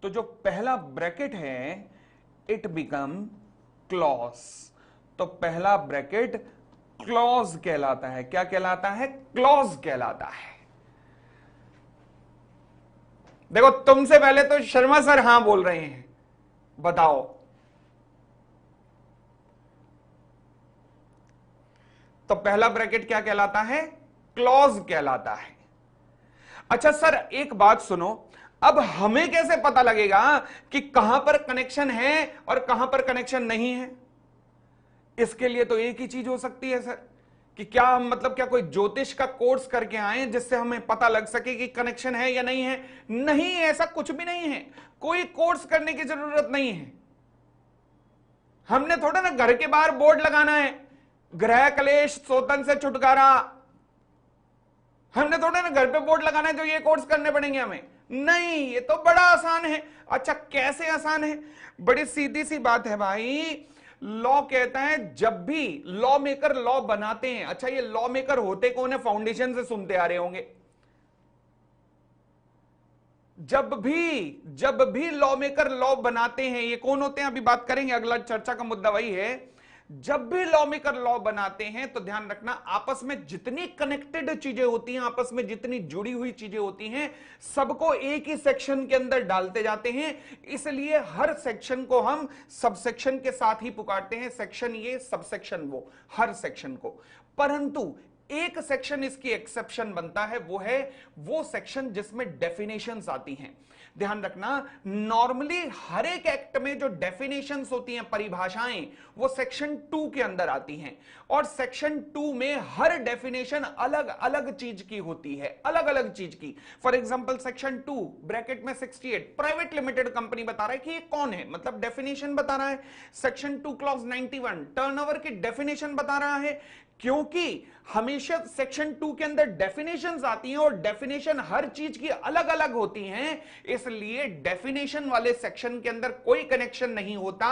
तो जो पहला ब्रैकेट है इट बिकम क्लॉज। तो पहला ब्रैकेट क्लॉज कहलाता है। क्या कहलाता है? क्लॉज कहलाता है। देखो, तुमसे पहले तो शर्मा सर हां बोल रहे हैं, बताओ। तो पहला ब्रैकेट क्या कहलाता है? क्लॉज कहलाता है। अच्छा सर, एक बात सुनो, अब हमें कैसे पता लगेगा कि कहां पर कनेक्शन है और कहां पर कनेक्शन नहीं है? इसके लिए तो एक ही चीज हो सकती है सर, कि क्या हम मतलब क्या कोई ज्योतिष का कोर्स करके आए जिससे हमें पता लग सके कि कनेक्शन है या नहीं है? नहीं, ऐसा कुछ भी नहीं है। कोई कोर्स करने की जरूरत नहीं है। हमने थोड़ा ना घर के बाहर बोर्ड लगाना है, ग्रह क्लेश सोतन से छुटकारा। हमने थोड़ा ना घर पे बोर्ड लगाना है जो ये कोर्स करने पड़ेंगे हमें। नहीं, ये तो बड़ा आसान है। अच्छा, कैसे आसान है? बड़ी सीधी सी बात है भाई। लॉ कहता है, जब भी लॉ मेकर लॉ बनाते हैं, अच्छा ये लॉ मेकर होते कौन है? फाउंडेशन से सुनते आ रहे होंगे। जब भी लॉ मेकर लॉ बनाते हैं, ये कौन होते हैं अभी बात करेंगे, अगला चर्चा का मुद्दा वही है। जब भी लॉ मेकर लॉ बनाते हैं तो ध्यान रखना, आपस में जितनी कनेक्टेड चीजें होती हैं, आपस में जितनी जुड़ी हुई चीजें होती हैं, सबको एक ही सेक्शन के अंदर डालते जाते हैं। इसलिए हर सेक्शन को हम सब सेक्शन के साथ ही पुकारते हैं, सेक्शन ये सब सेक्शन वो, हर सेक्शन को। परंतु एक सेक्शन इसकी एक्सेप्शन बनता है, वो सेक्शन जिसमें डेफिनेशंस आती हैं। ध्यान रखना, नॉर्मली हर एक एक्ट में जो डेफिनेशंस होती हैं, परिभाषाएं, वो सेक्शन 2 के अंदर आती हैं। और सेक्शन 2 में हर डेफिनेशन अलग अलग चीज की होती है, अलग अलग चीज की। फॉर एग्जांपल सेक्शन 2 ब्रैकेट में 68 प्राइवेट लिमिटेड कंपनी बता रहा है कि ये कौन है, मतलब डेफिनेशन बता रहा है। सेक्शन 2 क्लॉज 91 टर्नओवर की डेफिनेशन बता रहा है। क्योंकि हमेशा सेक्शन 2 के अंदर डेफिनेशंस आती हैं और डेफिनेशन हर चीज की अलग अलग होती हैं, इसलिए डेफिनेशन वाले सेक्शन के अंदर कोई कनेक्शन नहीं होता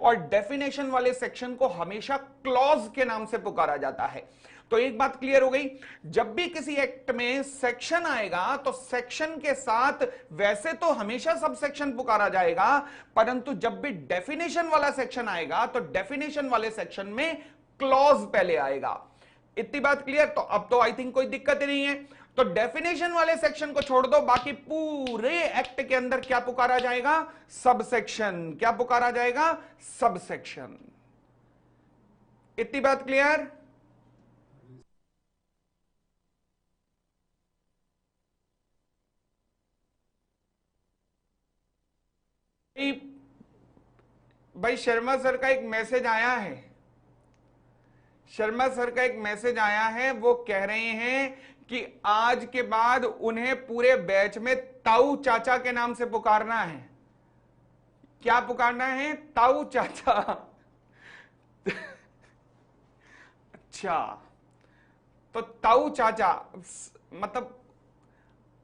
और डेफिनेशन वाले सेक्शन को हमेशा क्लॉज के नाम से पुकारा जाता है। तो एक बात क्लियर हो गई, जब भी किसी एक्ट में सेक्शन आएगा तो सेक्शन के साथ वैसे तो हमेशा सब सेक्शन पुकारा जाएगा, परंतु जब भी डेफिनेशन वाला सेक्शन आएगा तो डेफिनेशन वाले सेक्शन में क्लॉज पहले आएगा। इतनी बात क्लियर? तो अब तो आई थिंक कोई दिक्कत ही नहीं है। तो डेफिनेशन वाले सेक्शन को छोड़ दो, बाकी पूरे एक्ट के अंदर क्या पुकारा जाएगा? Sub section. क्या पुकारा जाएगा? Sub section. इतनी बात क्लियर? भाई शर्मा सर का एक मैसेज आया है, शर्मा सर का एक मैसेज आया है, वो कह रहे हैं कि आज के बाद उन्हें पूरे बैच में ताऊ चाचा के नाम से पुकारना है। क्या पुकारना है? ताऊ चाचा। अच्छा, तो ताऊ चाचा मतलब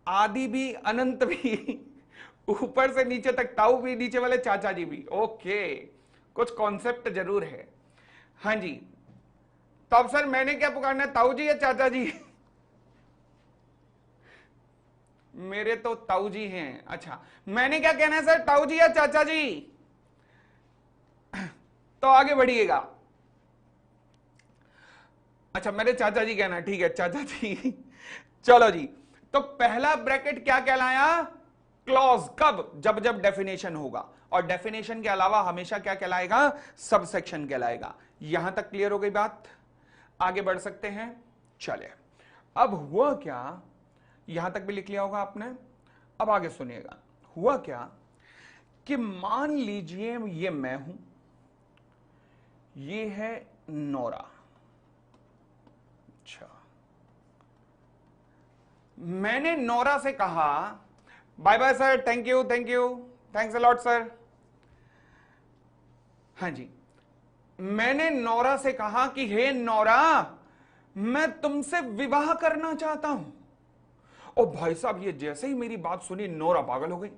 आदि भी अनंत भी, ऊपर से नीचे तक ताऊ भी, नीचे वाले चाचा जी भी। ओके, कुछ कॉन्सेप्ट जरूर है। हाँ जी, तो अब सर मैंने क्या पुकारना है, ताऊ जी या चाचा जी? मेरे तो ताऊ जी हैं। अच्छा, मैंने क्या कहना है सर, ताऊ जी या चाचा जी? तो आगे बढ़िएगा। अच्छा, मेरे चाचा जी कहना, ठीक है चाचा जी। चलो जी, तो पहला ब्रैकेट क्या कहलाया? क्लॉज। कब? जब जब डेफिनेशन होगा, और डेफिनेशन के अलावा हमेशा क्या कहलाएगा? सब सेक्शन कहलाएगा। यहां तक क्लियर हो गई बात? आगे बढ़ सकते हैं। चलिए, अब हुआ क्या, यहां तक भी लिख लिया होगा आपने। अब आगे सुनिएगा, हुआ क्या कि मान लीजिए ये मैं हूं, ये है नोरा। अच्छा, मैंने नोरा से कहा bye bye sir, thank you, thanks a lot sir. हाँ जी, मैंने नोरा से कहा कि हे नोरा, मैं तुमसे विवाह करना चाहता हूं। और भाई साहब, ये जैसे ही मेरी बात सुनी, नोरा पागल हो गई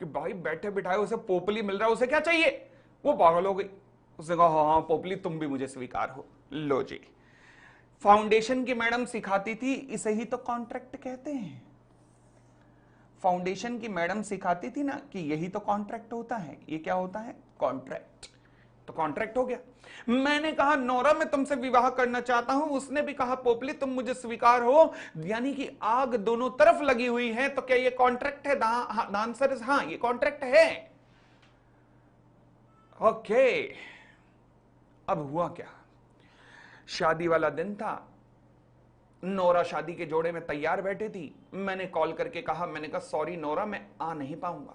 कि भाई बैठे बिठाए उसे पोपली मिल रहा है, उसे क्या चाहिए। वो पागल हो गई, उसने कहा हाँ हाँ पोपली, तुम भी मुझे स्वीकार हो। लो जी, फाउंडेशन की मैडम सिखाती थी, इसे ही तो कॉन्ट्रैक्ट कहते हैं। फाउंडेशन की मैडम सिखाती थी ना कि यही तो कॉन्ट्रैक्ट होता है। ये क्या होता है? कॉन्ट्रैक्ट। तो कॉन्ट्रैक्ट हो गया। मैंने कहा नोरा, मैं तुमसे विवाह करना चाहता हूं। उसने भी कहा पोपली, तुम मुझे स्वीकार हो। यानी कि आग दोनों तरफ लगी हुई है। तो क्या ये कॉन्ट्रैक्ट है? द आंसर इज हाँ, ये कॉन्ट्रैक्ट है। ओके, अब हुआ क्या? शादी वाला दिन था, नोरा शादी के जोड़े में तैयार बैठी थी। मैंने कॉल करके कहा, मैंने कहा सॉरी नोरा, मैं आ नहीं पाऊंगा।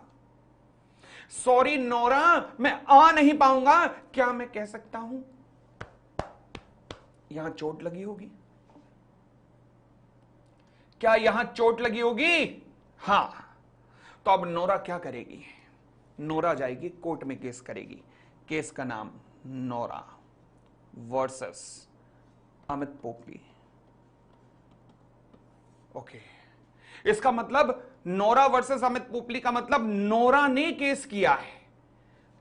सॉरी नोरा, मैं आ नहीं पाऊंगा। क्या मैं कह सकता हूं यहां चोट लगी होगी? क्या यहां चोट लगी होगी? हां। तो अब नोरा क्या करेगी? नोरा जाएगी कोर्ट में केस करेगी। केस का नाम Nora versus Amit Popli. Okay, इसका मतलब नोरा वर्सेस अमित पोपली का मतलब नोरा ने केस किया है।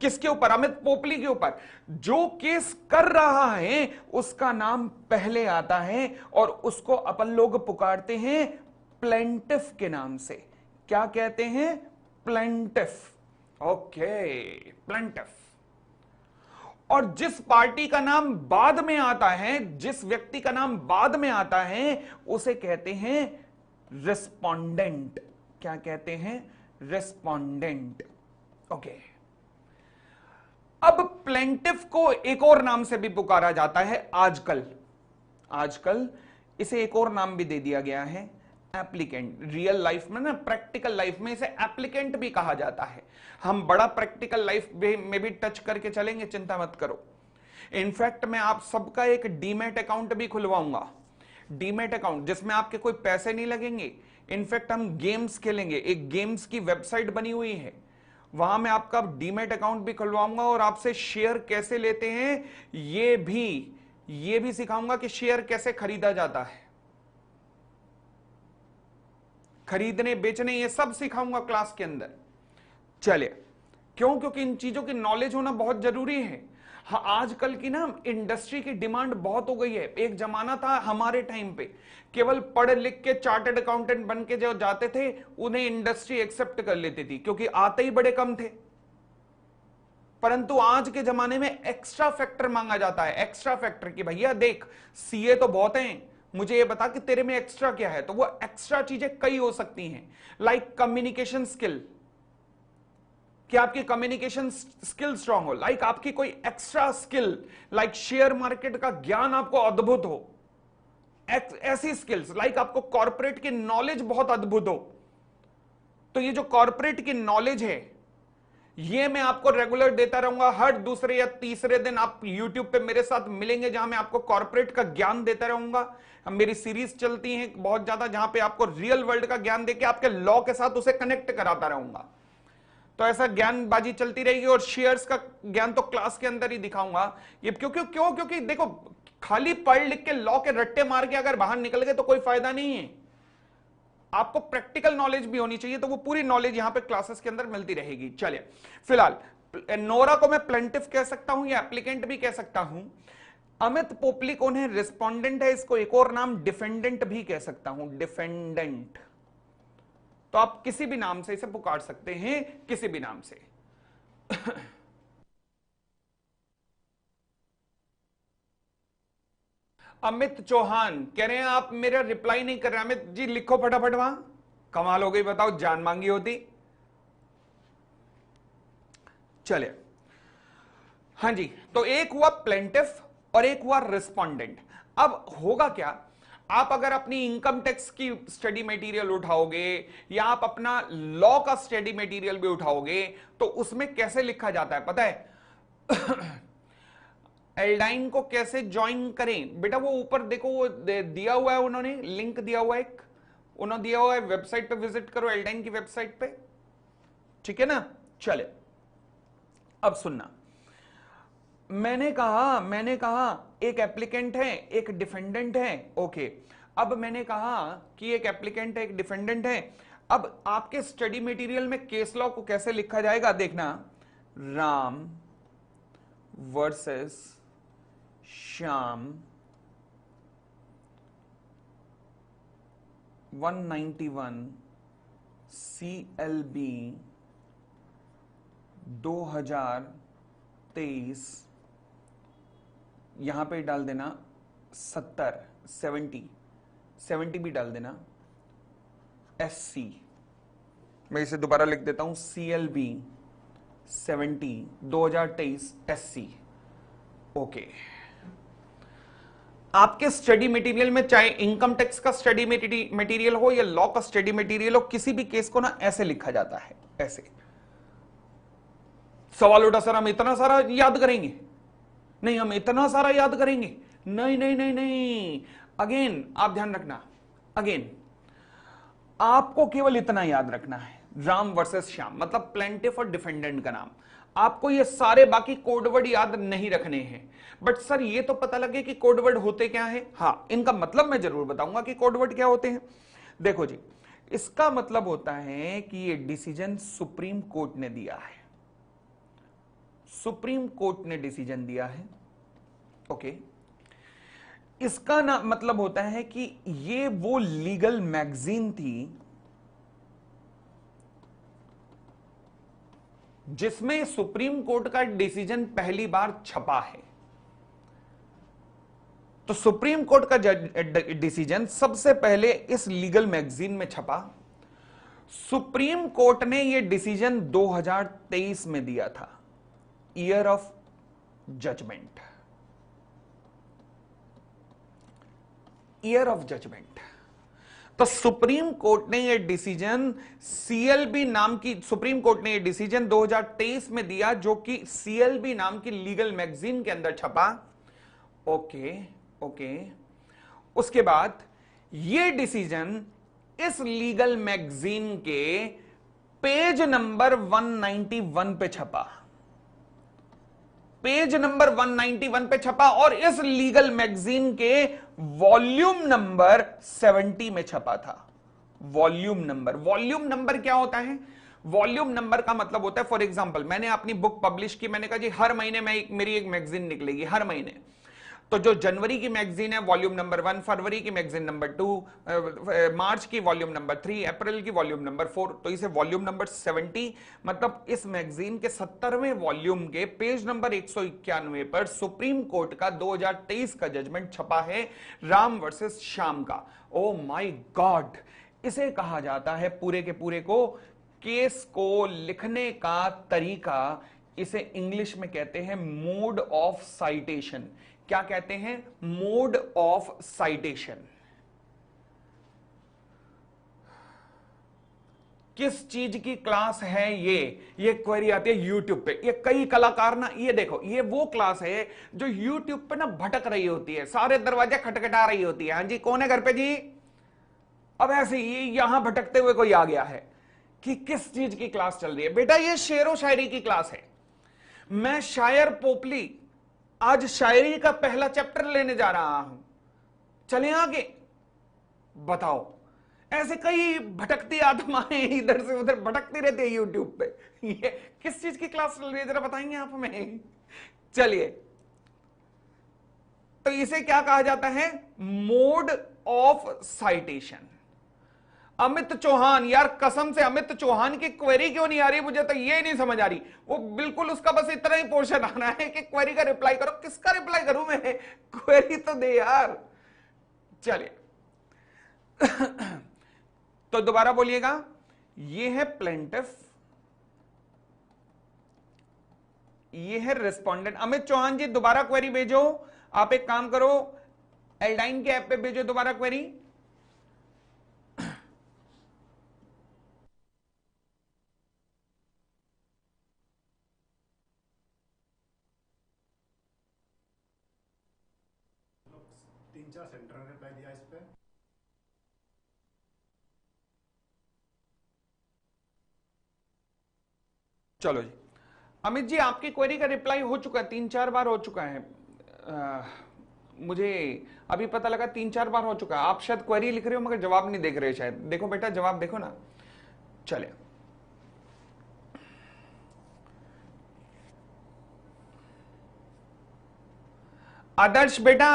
किसके ऊपर? अमित पोपली के ऊपर। जो केस कर रहा है उसका नाम पहले आता है और उसको अपन लोग पुकारते हैं प्लेंटिफ के नाम से। क्या कहते हैं? प्लेंटिफ। Okay, plaintiff. और जिस पार्टी का नाम बाद में आता है, जिस व्यक्ति का नाम बाद में आता है, उसे कहते हैं रिस्पोंडेंट। क्या कहते हैं? रिस्पोंडेंट। ओके, अब प्लेंटिफ को एक और नाम से भी पुकारा जाता है आजकल। आजकल इसे एक और नाम भी दे दिया गया है, एप्लीकेंट। रियल लाइफ में ना, प्रैक्टिकल लाइफ में इसे एप्लीकेंट भी कहा जाता है। हम बड़ा प्रैक्टिकल लाइफ में भी टच करके चलेंगे, चिंता मत करो। इनफैक्ट मैं आप सबका एक डीमैट अकाउंट भी खुलवाऊंगा। डीमैट अकाउंट जिसमें आपके कोई पैसे नहीं लगेंगे। इनफैक्ट हम गेम्स खेलेंगे। एक गेम्स की वेबसाइट बनी हुई है, वहां मैं आपका डीमैट अकाउंट भी खुलवाऊंगा और आपसे शेयर कैसे लेते हैं ये भी सिखाऊंगा कि शेयर कैसे खरीदा जाता है। खरीदने बेचने ये सब सिखाऊंगा क्लास के अंदर। चलिए, क्यों? क्योंकि इन चीजों की नॉलेज होना बहुत जरूरी है। हाँ, आजकल की ना इंडस्ट्री की डिमांड बहुत हो गई है। एक जमाना था हमारे टाइम पे, केवल पढ़ लिख के चार्टर्ड अकाउंटेंट बन के जो जाते थे उन्हें इंडस्ट्री एक्सेप्ट कर लेती थी, क्योंकि आते ही बड़े कम थे। परंतु आज के जमाने में एक्स्ट्रा फैक्टर मांगा जाता है। एक्स्ट्रा फैक्टर कि भैया देख, सीए तो बहुत हैं, मुझे ये बता कि तेरे में एक्स्ट्रा क्या है। तो वो एक्स्ट्रा चीजें कई हो सकती हैं, लाइक कम्युनिकेशन स्किल, कि आपकी कम्युनिकेशन स्किल स्ट्रांग हो। लाइक आपकी कोई extra skill, like share market का ज्ञान आपको अद्भुत हो। ऐसी स्किल्स, लाइक आपको कॉर्पोरेट की नॉलेज बहुत अद्भुत हो। तो ये जो कॉर्पोरेट की नॉलेज है, ये मैं आपको रेगुलर देता रहूंगा। हर दूसरे या तीसरे दिन आप YouTube पे मेरे साथ मिलेंगे, जहां मैं आपको कॉर्पोरेट का ज्ञान देता रहूंगा। मेरी सीरीज चलती है बहुत ज्यादा, जहां पे आपको रियल वर्ल्ड का ज्ञान देके आपके लॉ के साथ उसे कनेक्ट कराता रहूंगा। तो ऐसा ज्ञानबाजी चलती रहेगी। और शेयर्स का ज्ञान तो क्लास के अंदर ही दिखाऊंगा। ये क्योंकि देखो, खाली पढ़ लिख के लॉ के रट्टे मार के अगर बाहर निकल गए तो कोई फायदा नहीं है। आपको प्रैक्टिकल नॉलेज भी होनी चाहिए, तो वो पूरी नॉलेज यहां पे क्लासेस के अंदर मिलती रहेगी। चलिए, फिलहाल नोरा को मैं प्लेंटिफ कह सकता हूं या एप्लीकेंट भी कह सकता हूं। अमित पोपली कौन है? रिस्पोंडेंट है। इसको एक और नाम डिफेंडेंट भी कह सकता हूं, डिफेंडेंट। तो आप किसी भी नाम से इसे पुकार सकते हैं, किसी भी नाम से। अमित चौहान कह रहे हैं आप मेरा रिप्लाई नहीं कर रहे। अमित जी लिखो फटाफट वहां। कमाल हो गई, बताओ, जान मांगी होती। चलिए, हाँ जी, तो एक हुआ प्लेंटिफ और एक हुआ रिस्पोंडेंट। अब होगा क्या? आप अगर अपनी इनकम टैक्स की स्टडी मटेरियल उठाओगे या आप अपना लॉ का स्टडी मटेरियल भी उठाओगे, तो उसमें कैसे लिखा जाता है पता है? एल्डाइन को कैसे ज्वाइन करें बेटा, वो ऊपर देखो, वो दिया हुआ है, उन्होंने लिंक दिया हुआ है एक, उन्होंने दिया हुआ है, वेबसाइट पे विजिट करो, एल्डाइन की वेबसाइट पे, ठीक है ना। चले अब सुनना, मैंने कहा एक एप्लीकेंट है एक डिफेंडेंट है, ओके। अब मैंने कहा कि एक एप्लीकेंट है एक डिफेंडेंट है। अब आपके स्टडी मटेरियल में केस लॉ को कैसे लिखा जाएगा देखना, राम वर्सेस श्याम 191 CLB 2023, यहां पे डाल देना 70 भी डाल देना, SC, मैं इसे दोबारा लिख देता हूं, CLB 70 2023 SC, ओके। आपके स्टडी मटेरियल में चाहे इनकम टैक्स का स्टडी मटेरियल हो या लॉ का स्टडी मटेरियल हो, किसी भी केस को ना ऐसे लिखा जाता है, ऐसे। सवाल उठा सर हम इतना सारा याद करेंगे? नहीं, हम इतना सारा याद करेंगे? नहीं नहीं नहीं नहीं, अगेन आप ध्यान रखना, अगेन आपको केवल इतना याद रखना है, राम वर्सेस श्याम मतलब प्लेंटिफ और डिफेंडेंट का नाम। आपको ये सारे बाकी कोडवर्ड याद नहीं रखने हैं। बट सर ये तो पता लगे कि कोडवर्ड होते क्या है। हाँ, इनका मतलब मैं जरूर बताऊंगा कि कोडवर्ड क्या होते हैं। देखो जी, इसका मतलब होता है कि ये डिसीजन सुप्रीम कोर्ट ने दिया है, सुप्रीम कोर्ट ने डिसीजन दिया है, ओके। इसका ना मतलब होता है कि ये वो लीगल मैगजीन थी जिसमें सुप्रीम कोर्ट का डिसीजन पहली बार छपा है। तो सुप्रीम कोर्ट का डिसीजन सबसे पहले इस लीगल मैगजीन में छपा। सुप्रीम कोर्ट ने यह डिसीजन 2023 में दिया था, year of judgment, year of judgment. तो सुप्रीम कोर्ट ने यह डिसीजन सीएलबी नाम की, सुप्रीम कोर्ट ने यह डिसीजन 2023 में दिया जो कि सीएलबी नाम की लीगल मैगजीन के अंदर छपा, ओके ओके। उसके बाद यह डिसीजन इस लीगल मैगजीन के पेज नंबर 191 पे छपा, पेज नंबर 191 पे छपा, और इस लीगल मैगजीन के वॉल्यूम नंबर 70 में छपा था। वॉल्यूम नंबर क्या होता है? वॉल्यूम नंबर का मतलब होता है, फॉर एग्जांपल मैंने अपनी बुक पब्लिश की, मैंने कहा जी हर महीने मेरी एक मैगजीन निकलेगी, हर महीने। तो जो जनवरी की मैगजीन है वॉल्यूम नंबर 1, फरवरी की मैगजीन नंबर 2, मार्च की वॉल्यूम नंबर 3, अप्रैल की वॉल्यूम नंबर 4, तो इसे वॉल्यूम नंबर 70, मतलब इस मैगजीन के 70वें वॉल्यूम के पेज नंबर 191 पर सुप्रीम कोर्ट का 2023 का जजमेंट छपा है, राम वर्सेस श्याम का। ओ माय गॉड, इसे कहा जाता है पूरे के पूरे को, केस को लिखने का तरीका, इसे इंग्लिश में कहते हैं मोड ऑफ साइटेशन। क्या कहते हैं? Mode of citation. किस चीज की क्लास है ये क्वेरी आती है यूट्यूब पे। ये कई कलाकार ना, ये देखो, ये वो क्लास है जो यूट्यूब पे ना भटक रही होती है, सारे दरवाजे खटखटा रही होती है, हाँ जी कौन है घर पे जी। अब ऐसे ही यहां भटकते हुए कोई आ गया है कि किस चीज की क्लास चल रही है। बेटा ये शेरो शायरी की क्लास है, मैं शायर पोपली आज शायरी का पहला चैप्टर लेने जा रहा हूं, चले आगे। बताओ, ऐसे कई भटकती आत्माएं इधर से उधर भटकती रहती है यूट्यूब पे, ये किस चीज की क्लास चल रही है जरा बताएंगे आप हमें। चलिए, तो इसे क्या कहा जाता है? Mode of citation. Amit Chauhan, यार कसम से अमित चौहान की क्वेरी क्यों नहीं आ रही, मुझे तो ये नहीं समझ आ रही। वो बिल्कुल उसका बस इतना ही पोर्शन आना है कि क्वेरी का रिप्लाई करो। किसका रिप्लाई करूं मैं? क्वेरी तो दे यार। चलिए तो दोबारा बोलिएगा, ये है प्लेंटिफ, ये है रिस्पोंडेंट। अमित चौहान जी दोबारा क्वेरी भेजो। आप एक काम करो, एल्डाइन के ऐप पे भेजो दोबारा क्वेरी। तीन चार सेंटर ने रिप्लाई दिया इस पे। चलो जी, अमित जी आपकी क्वेरी का रिप्लाई हो चुका है, 3-4 बार हो चुका है। मुझे अभी पता लगा 3-4 बार हो चुका है। आप शायद क्वेरी लिख रहे हो मगर जवाब नहीं देख रहे हो शायद। देखो बेटा जवाब देखो ना। चले, आदर्श बेटा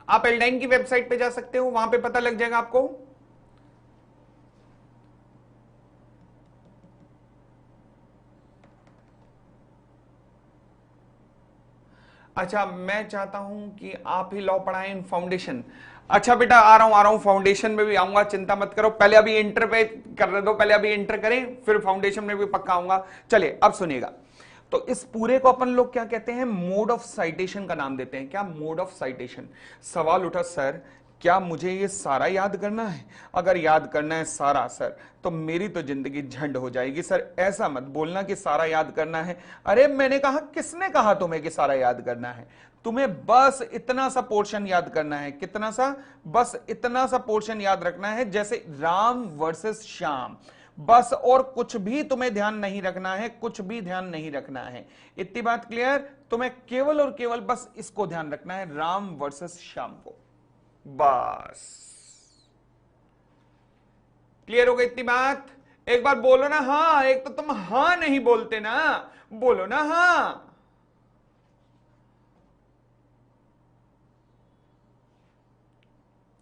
आप एल्डाइन की वेबसाइट पे जा सकते हो, वहां पे पता लग जाएगा आपको। अच्छा, मैं चाहता हूं कि आप ही लॉ पढ़ाएं इन फाउंडेशन। अच्छा बेटा आ रहा हूं, फाउंडेशन में भी आऊंगा, चिंता मत करो। पहले अभी इंटर पे कर दो, पहले अभी इंटर करें फिर फाउंडेशन में भी पक्का आऊंगा। चलिए अब सुनिएगा, तो इस पूरे को अपन लोग क्या कहते हैं, मोड ऑफ साइटेशन का नाम देते हैं। क्या? Mode of citation. सवाल उठा सर क्या मुझे ये सारा याद करना है? अगर याद करना है सारा सर तो मेरी तो जिंदगी झंड हो जाएगी। सर ऐसा मत बोलना कि सारा याद करना है। अरे मैंने कहा, किसने कहा तुम्हें कि सारा याद करना है? तुम्हें बस इतना सा पोर्शन याद करना है। कितना सा? बस इतना सा पोर्शन याद रखना है, जैसे राम वर्सेस श्याम, बस। और कुछ भी तुम्हें ध्यान नहीं रखना है, कुछ भी ध्यान नहीं रखना है। इतनी बात क्लियर? तुम्हें केवल और केवल बस इसको ध्यान रखना है, राम वर्सेस श्याम को, बस। क्लियर हो गई इतनी बात? एक बार बोलो ना हाँ। एक तो तुम हाँ नहीं बोलते ना, बोलो ना हाँ।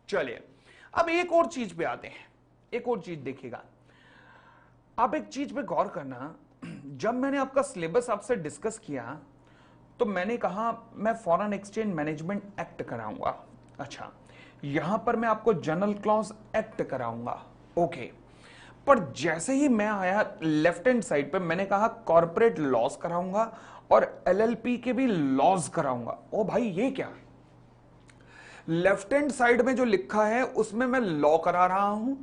चलिए अब एक और चीज पे आते हैं। एक और चीज देखिएगा, आप एक चीज पे गौर करना। जब मैंने आपका सिलेबस आपसे डिस्कस किया तो मैंने कहा मैं फॉरेन एक्सचेंज मैनेजमेंट एक्ट कराऊंगा। अच्छा, यहां पर मैं आपको जनरल क्लॉज एक्ट कराऊंगा, ओके। पर जैसे ही मैं आया लेफ्ट हैंड साइड पे, मैंने कहा कॉर्पोरेट लॉज कराऊंगा और एलएलपी के भी लॉज कराऊंगा। ओ भाई ये क्या? लेफ्ट हैंड साइड में जो लिखा है उसमें मैं लॉ करा रहा हूं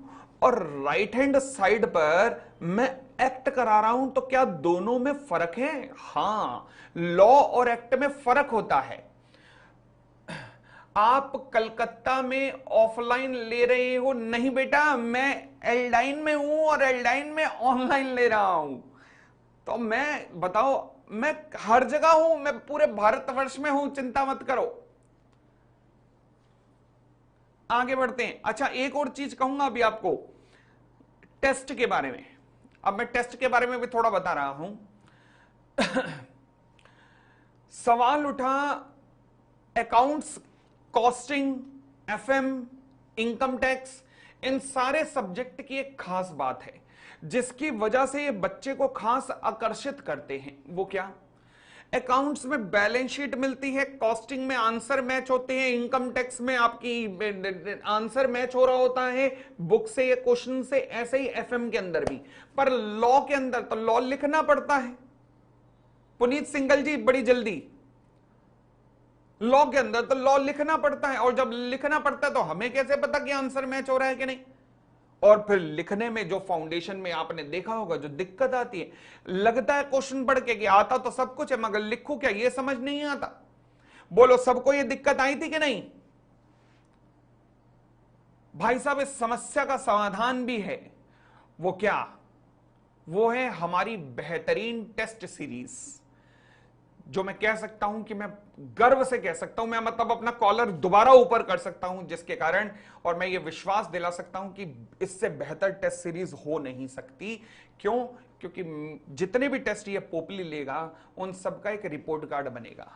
और राइट हैंड साइड पर मैं एक्ट करा रहा हूं, तो क्या दोनों में फर्क है? हां, लॉ और एक्ट में फर्क होता है। आप कलकत्ता में ऑफलाइन ले रहे हो? नहीं बेटा, मैं एल्डाइन में हूं और एल्डाइन में ऑनलाइन ले रहा हूं। तो मैं बताओ, मैं हर जगह हूं, मैं पूरे भारतवर्ष में हूं, चिंता मत करो। आगे बढ़ते हैं। अच्छा, एक और चीज कहूंगा अभी आपको टेस्ट के बारे में। अब मैं टेस्ट के बारे में भी थोड़ा बता रहा हूं। सवाल उठा accounts, costing, FM, income tax, इन सारे सब्जेक्ट की एक खास बात है जिसकी वजह से ये बच्चे को खास आकर्षित करते हैं। वो क्या? अकाउंट्स में बैलेंस शीट मिलती है, कॉस्टिंग में आंसर मैच होते हैं, इनकम टैक्स में आपकी आंसर मैच हो रहा होता है बुक से या क्वेश्चन से, ऐसे ही एफएम के अंदर भी। पर लॉ के अंदर तो लॉ लिखना पड़ता है। पुनीत सिंगल जी बड़ी जल्दी, लॉ के अंदर तो लॉ लिखना पड़ता है, और जब लिखना पड़ता है तो हमें कैसे पता कि आंसर मैच हो रहा है कि नहीं? और फिर लिखने में जो फाउंडेशन में आपने देखा होगा जो दिक्कत आती है, लगता है क्वेश्चन पढ़ के कि आता तो सब कुछ है मगर लिखूं क्या ये समझ नहीं आता। बोलो सबको ये दिक्कत आई थी कि नहीं? भाई साहब इस समस्या का समाधान भी है। वो क्या? वो है हमारी बेहतरीन टेस्ट सीरीज, जो मैं कह सकता हूं कि मैं गर्व से कह सकता हूं, मैं मतलब अपना कॉलर दोबारा ऊपर कर सकता हूं जिसके कारण, और मैं ये विश्वास दिला सकता हूं कि इससे बेहतर टेस्ट सीरीज हो नहीं सकती। क्यों? क्योंकि जितने भी टेस्ट ये पोपली लेगा उन सबका एक रिपोर्ट कार्ड बनेगा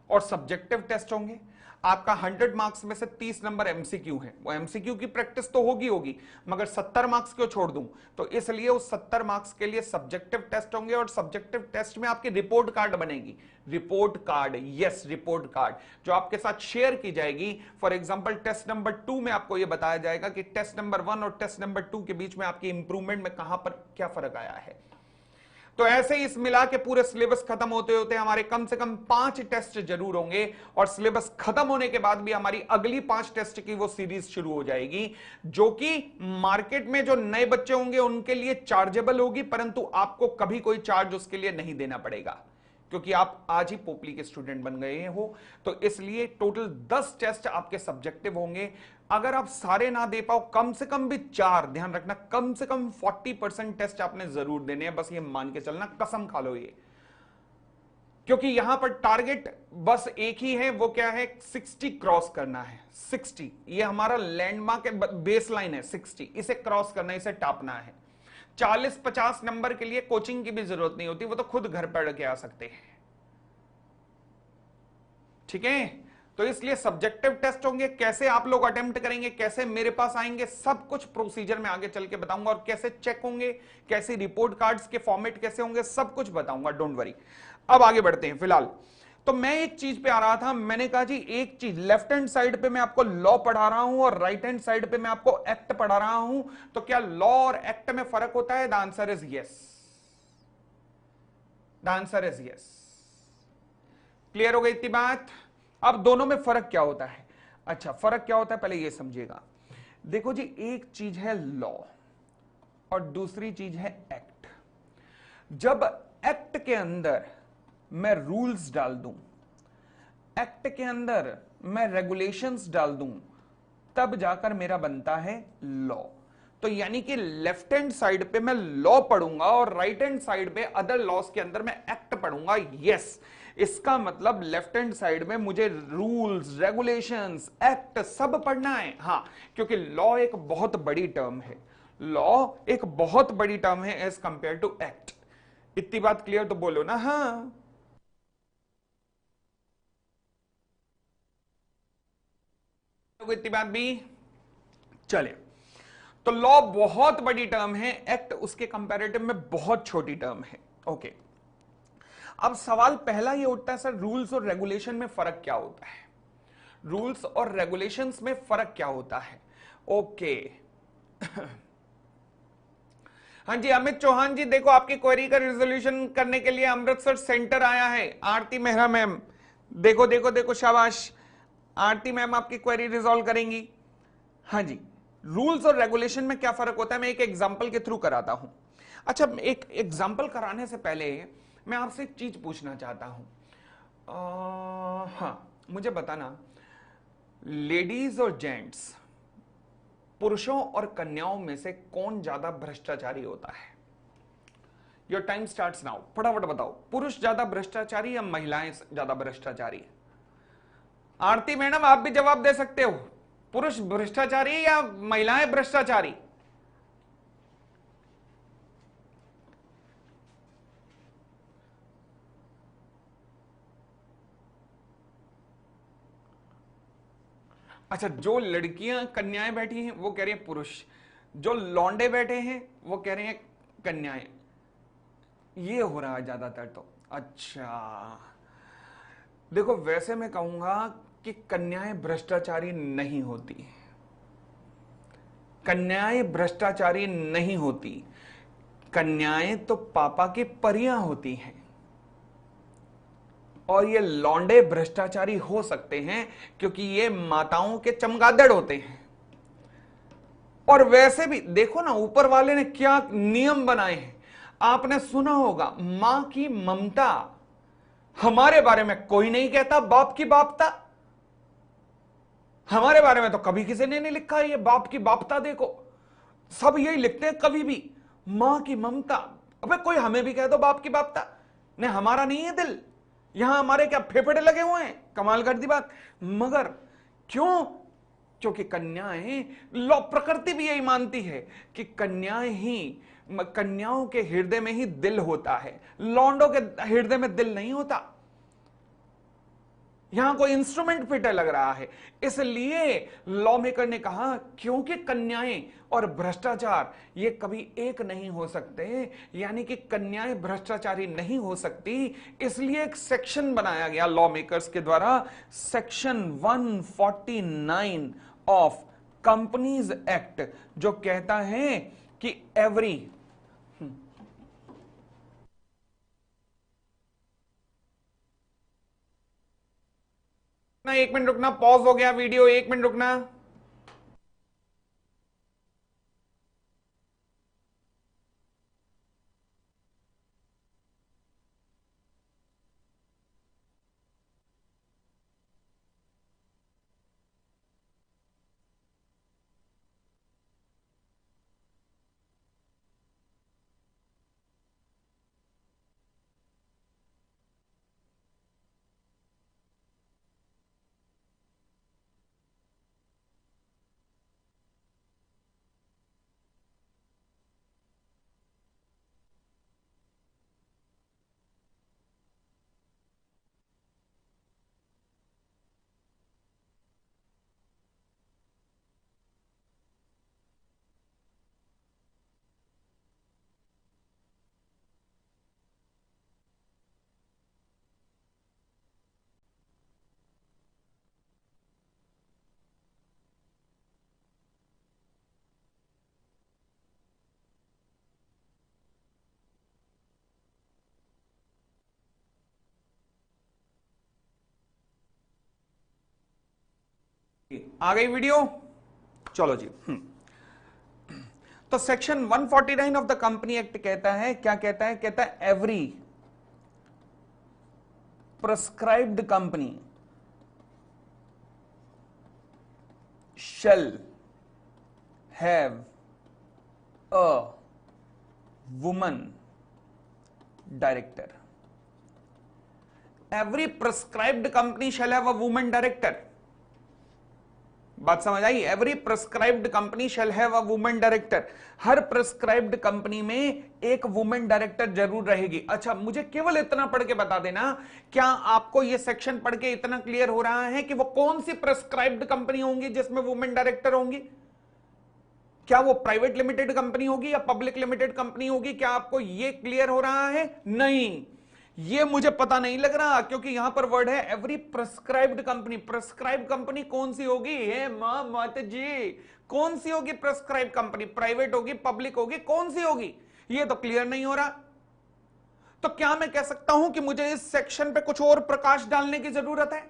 और सब्जेक्टिव टेस्ट होंगे। आपका 100 मार्क्स में से 30 नंबर एमसीक्यू है। वो एमसीक्यू की प्रैक्टिस तो होगी मगर 70 मार्क्स क्यों छोड़ दूं? तो इसलिए उस 70 मार्क्स के लिए सब्जेक्टिव टेस्ट होंगे और सब्जेक्टिव टेस्ट में आपकी रिपोर्ट कार्ड बनेगी। Report card, yes report card, जो आपके साथ शेयर की जाएगी। फॉर एग्जांपल टेस्ट नंबर 2 में आपको यह बताया जाएगा कि टेस्ट नंबर 1 और टेस्ट नंबर 2 के बीच में आपकी इंप्रूवमेंट में कहां पर क्या फर्क आया है। तो ऐसे ही इस मिला के पूरे सिलेबस खत्म होते होते हमारे कम से कम 5 टेस्ट जरूर होंगे, और सिलेबस खत्म होने के बाद भी हमारी अगली 5 टेस्ट की वो सीरीज शुरू हो जाएगी, जो कि मार्केट में जो नए बच्चे होंगे उनके लिए चार्जेबल होगी, परंतु आपको कभी कोई चार्ज उसके लिए नहीं देना पड़ेगा। क्योंकि आप आज ही पोपली के स्टूडेंट बन गए हो। तो इसलिए टोटल 10 टेस्ट आपके सब्जेक्टिव होंगे। अगर आप सारे ना दे पाओ, कम से कम भी 4, ध्यान रखना, कम से कम 40% टेस्ट आपने जरूर देने हैं, बस ये मान के चलना, कसम खा लो ये। क्योंकि यहां पर टारगेट बस एक ही है, वो क्या है, 60 क्रॉस करना है। 60 ये हमारा लैंडमार्क बेस लाइन है, 60 इसे क्रॉस करना है, इसे टापना है। 40-50 नंबर के लिए कोचिंग की भी जरूरत नहीं होती, वो तो खुद घर पढ़ के आ सकते हैं। ठीक है, तो इसलिए सब्जेक्टिव टेस्ट होंगे, कैसे आप लोग अटेम्प्ट करेंगे, कैसे मेरे पास आएंगे, सब कुछ प्रोसीजर में आगे चल के बताऊंगा, और कैसे चेक होंगे, कैसे रिपोर्ट कार्ड्स के फॉर्मेट कैसे होंगे, सब कुछ बताऊंगा, डोंट वरी। अब आगे बढ़ते हैं। फिलहाल तो मैं एक चीज पे आ रहा था, मैंने कहा जी एक चीज, लेफ्ट हैंड साइड पे मैं आपको लॉ पढ़ा रहा हूं और राइट हैंड साइड पे मैं आपको एक्ट पढ़ा रहा हूं, तो क्या लॉ और एक्ट में फर्क होता है? The answer is yes, the answer is yes. Clear हो गई इतनी बात? अब दोनों में फर्क क्या होता है? अच्छा, फर्क क्या होता है पहले ये समझिएगा। देखो जी, एक चीज है लॉ और दूसरी चीज है एक्ट। जब एक्ट के अंदर मैं रूल्स डाल दूं, एक्ट के अंदर मैं रेगुलेशंस डाल दूं, तब जाकर मेरा बनता है लॉ। तो यानी कि लेफ्ट हैंड साइड पे मैं लॉ पढ़ूंगा और राइट हैंड साइड पे अदर लॉस के अंदर मैं एक्ट पढ़ूंगा। यस, इसका मतलब लेफ्ट हैंड साइड में मुझे रूल्स, रेगुलेशंस, एक्ट सब पढ़ना है। हां, क्योंकि लॉ एक बहुत बड़ी टर्म है, लॉ एक बहुत बड़ी टर्म है एज कंपेयर टू एक्ट। इतनी बात क्लियर तो बोलो ना हाँ। इतनी बात भी चले। तो लॉ बहुत बड़ी टर्म है, एक्ट उसके कंपैरेटिव में बहुत छोटी टर्म है। ओके, अब सवाल पहला ये उठता है, सर रूल्स और रेगुलेशन में फर्क क्या होता है? रूल्स और रेगुलेशंस में फर्क क्या होता है? ओके हाँ जी, अमित चौहान जी, देखो आपकी क्वेरी का रिजोल्यूशन करने के लिए अमृतसर सेंटर आया है आरती मेहरा मैम। देखो देखो देखो, शाबाश, आरती मैम आपकी क्वेरी रिजॉल्व करेंगी। हाँ जी, रूल्स और रेगुलेशन में क्या फर्क होता है, मैं एक एग्जांपल के थ्रू कराता हूं। अच्छा, एक एग्जांपल कराने से पहले मैं आपसे एक चीज पूछना चाहता हूं। हाँ, मुझे बताना, लेडीज और जेंट्स, पुरुषों और कन्याओं में से कौन ज्यादा भ्रष्टाचारी होता है? योर टाइम स्टार्ट्स नाउ, फटाफट बताओ, पुरुष ज्यादा भ्रष्टाचारी या महिलाएं ज्यादा भ्रष्टाचारी? आरती मैडम आप भी जवाब दे सकते हो, पुरुष भ्रष्टाचारी या महिलाएं भ्रष्टाचारी? अच्छा, जो लड़कियां कन्याएं बैठी हैं वो कह रही हैं पुरुष, जो लौंडे बैठे हैं वो कह रहे हैं कन्याएं। ये हो रहा है ज्यादातर तो। अच्छा, देखो वैसे मैं कहूंगा कि कन्याएं भ्रष्टाचारी नहीं होती, कन्याएं भ्रष्टाचारी नहीं होती, कन्याएं तो पापा की परियां होती हैं। और ये लौंडे भ्रष्टाचारी हो सकते हैं क्योंकि ये माताओं के चमगादड़ होते हैं। और वैसे भी देखो ना, ऊपर वाले ने क्या नियम बनाए हैं, आपने सुना होगा, मां की ममता हमारे बारे में कोई नहीं कहता, बाप की बापता। हमारे बारे में तो कभी किसी ने नहीं लिखा है ये बाप की बापता, देखो सब यही लिखते हैं कभी भी, मां की ममता। अबे कोई हमें भी कह दो बाप की बापता, नहीं हमारा नहीं है दिल, यहां हमारे क्या फेफड़े लगे हुए हैं, कमाल कर दी बात। मगर क्यों? क्योंकि कन्याएं, लो प्रकृति भी यही मानती है कि कन्याएं ही, कन्याओं के हृदय में ही दिल होता है, लौंडों के हृदय में दिल नहीं होता। यहां कोई इंस्ट्रूमेंट फिटर लग रहा है। इसलिए लॉ मेकर ने कहा क्योंकि कन्याएं और भ्रष्टाचार ये कभी एक नहीं हो सकते, यानी कि कन्याएं भ्रष्टाचारी नहीं हो सकती, इसलिए एक सेक्शन बनाया गया लॉ मेकर्स के द्वारा, सेक्शन 149 ऑफ कंपनीज एक्ट, जो कहता है कि एवरी, ना 1 मिनट रुकना, पॉज हो गया वीडियो, 1 मिनट रुकना। आ गई वीडियो, चलो जी। तो section 149 of the company act कहता है, क्या कहता है? कहता है every prescribed company shall have a woman director. Every prescribed company shall have a woman director. बात समझ आई? Every prescribed company shall have a women director. हर प्रिस्क्राइब्ड कंपनी में एक वुमेन डायरेक्टर जरूर रहेगी। अच्छा, मुझे केवल इतना पढ़ के बता देना, क्या आपको यह सेक्शन पढ़ के इतना क्लियर हो रहा है कि वो कौन सी प्रिस्क्राइब्ड कंपनी होंगी जिसमें वुमेन डायरेक्टर होंगी? क्या वो प्राइवेट लिमिटेड कंपनी होगी या पब्लिक लिमिटेड कंपनी होगी? क्या आपको यह क्लियर हो रहा है? नहीं, ये मुझे पता नहीं लग रहा, क्योंकि यहां पर वर्ड है every prescribed company. Prescribed company कौन सी होगी? हे मत जी, कौन सी होगी प्रिस्क्राइब्ड कंपनी? प्राइवेट होगी, पब्लिक होगी, कौन सी होगी? ये तो क्लियर नहीं हो रहा। तो क्या मैं कह सकता हूं कि मुझे इस सेक्शन पे कुछ और प्रकाश डालने की जरूरत है,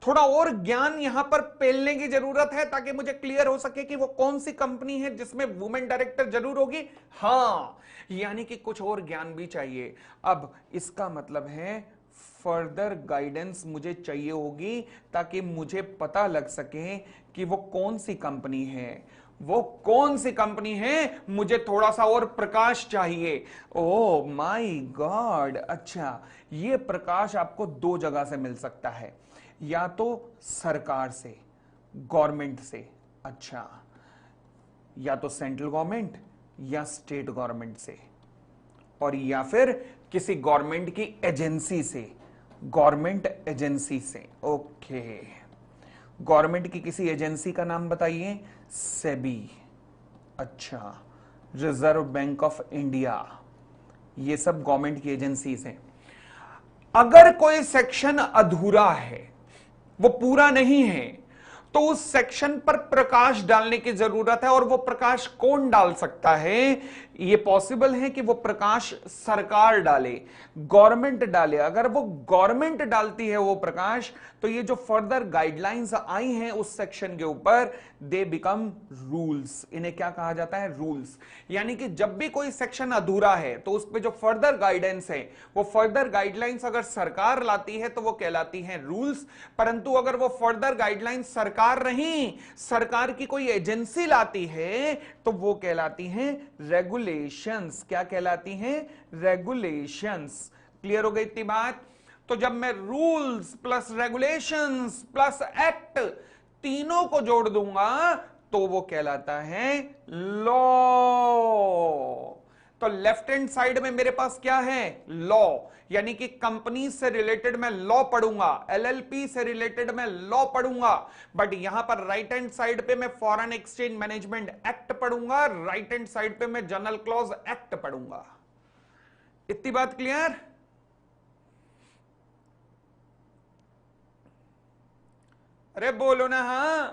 थोड़ा और ज्ञान यहां पर पेलने की जरूरत है, ताकि मुझे क्लियर हो सके कि वो कौन सी कंपनी है जिसमें वुमेन डायरेक्टर जरूर होगी? हां, यानी कि कुछ और ज्ञान भी चाहिए। अब इसका मतलब है फर्दर गाइडेंस मुझे चाहिए होगी, ताकि मुझे पता लग सके कि वो कौन सी कंपनी है। वो कौन सी कंपनी है, मुझे थोड़ा सा और प्रकाश चाहिए। Oh my God! अच्छा, ये प्रकाश आपको दो जगह से मिल सकता है, या तो सरकार से, गवर्नमेंट से, अच्छा, या तो सेंट्रल गवर्नमेंट या स्टेट गवर्नमेंट से, और या फिर किसी गवर्नमेंट की एजेंसी से, गवर्नमेंट एजेंसी से। ओके, गवर्नमेंट की किसी एजेंसी का नाम बताइए। सेबी, अच्छा, रिजर्व बैंक ऑफ इंडिया, ये सब गवर्नमेंट की एजेंसीज हैं। अगर कोई सेक्शन अधूरा है, वो पूरा नहीं है, तो उस सेक्शन पर प्रकाश डालने की जरूरत है। और वो प्रकाश कौन डाल सकता है? ये पॉसिबल है कि वो प्रकाश सरकार डाले, गवर्नमेंट डाले। अगर वो गवर्नमेंट डालती है वो प्रकाश, तो ये जो फर्दर गाइडलाइंस आई हैं उस सेक्शन के ऊपर, दे बिकम रूल्स। इन्हें क्या कहा जाता है? रूल्स। यानी कि जब भी कोई सेक्शन अधूरा है, तो उस पे जो फर्दर गाइडेंस है, वो फर्दर गाइडलाइंस अगर सरकार लाती है तो वो कहलाती हैं रूल्स। परंतु अगर वो फर्दर गाइडलाइंस सरकार नहीं, सरकार की कोई एजेंसी लाती है, तो वो कहलाती हैं रेगुलेशंस। क्या कहलाती हैं? रेगुलेशंस। क्लियर हो गई इतनी बात? तो जब मैं rules plus regulations plus act तीनों को जोड़ दूंगा, तो वो कहलाता है लॉ। तो लेफ्ट हैंड साइड में मेरे पास क्या है? लॉ। यानी कि कंपनी से रिलेटेड मैं लॉ पढ़ूंगा, एलएलपी से रिलेटेड मैं लॉ पढ़ूंगा। बट यहां पर राइट हैंड साइड पे मैं फॉरेन एक्सचेंज मैनेजमेंट एक्ट पढ़ूंगा, राइट हैंड साइड पे मैं जनरल क्लॉज एक्ट पढ़ूंगा। इतनी बात क्लियर? अरे बोलो ना। हां,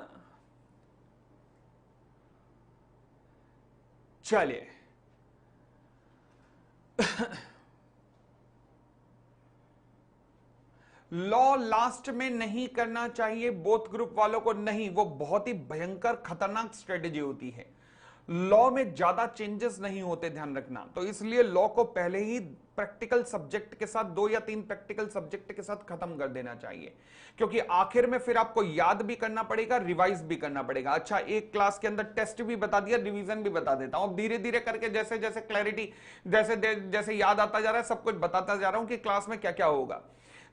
चलिए। लॉ लास्ट में नहीं करना चाहिए बोथ ग्रुप वालों को। नहीं, वो बहुत ही भयंकर खतरनाक स्ट्रेटेजी होती है। लॉ में ज्यादा चेंजेस नहीं होते, ध्यान रखना। तो इसलिए लॉ को पहले ही प्रैक्टिकल सब्जेक्ट के साथ, 2 या 3 प्रैक्टिकल सब्जेक्ट के साथ खत्म कर देना चाहिए, क्योंकि आखिर में फिर आपको याद भी करना पड़ेगा, रिवाइज भी करना पड़ेगा। अच्छा, एक क्लास के अंदर टेस्ट भी बता दिया, रिवीजन भी बता देता हूं। धीरे धीरे करके जैसे जैसे क्लैरिटी, जैसे जैसे याद आता जा रहा है, सब कुछ बताता जा रहा हूं कि क्लास में क्या क्या होगा।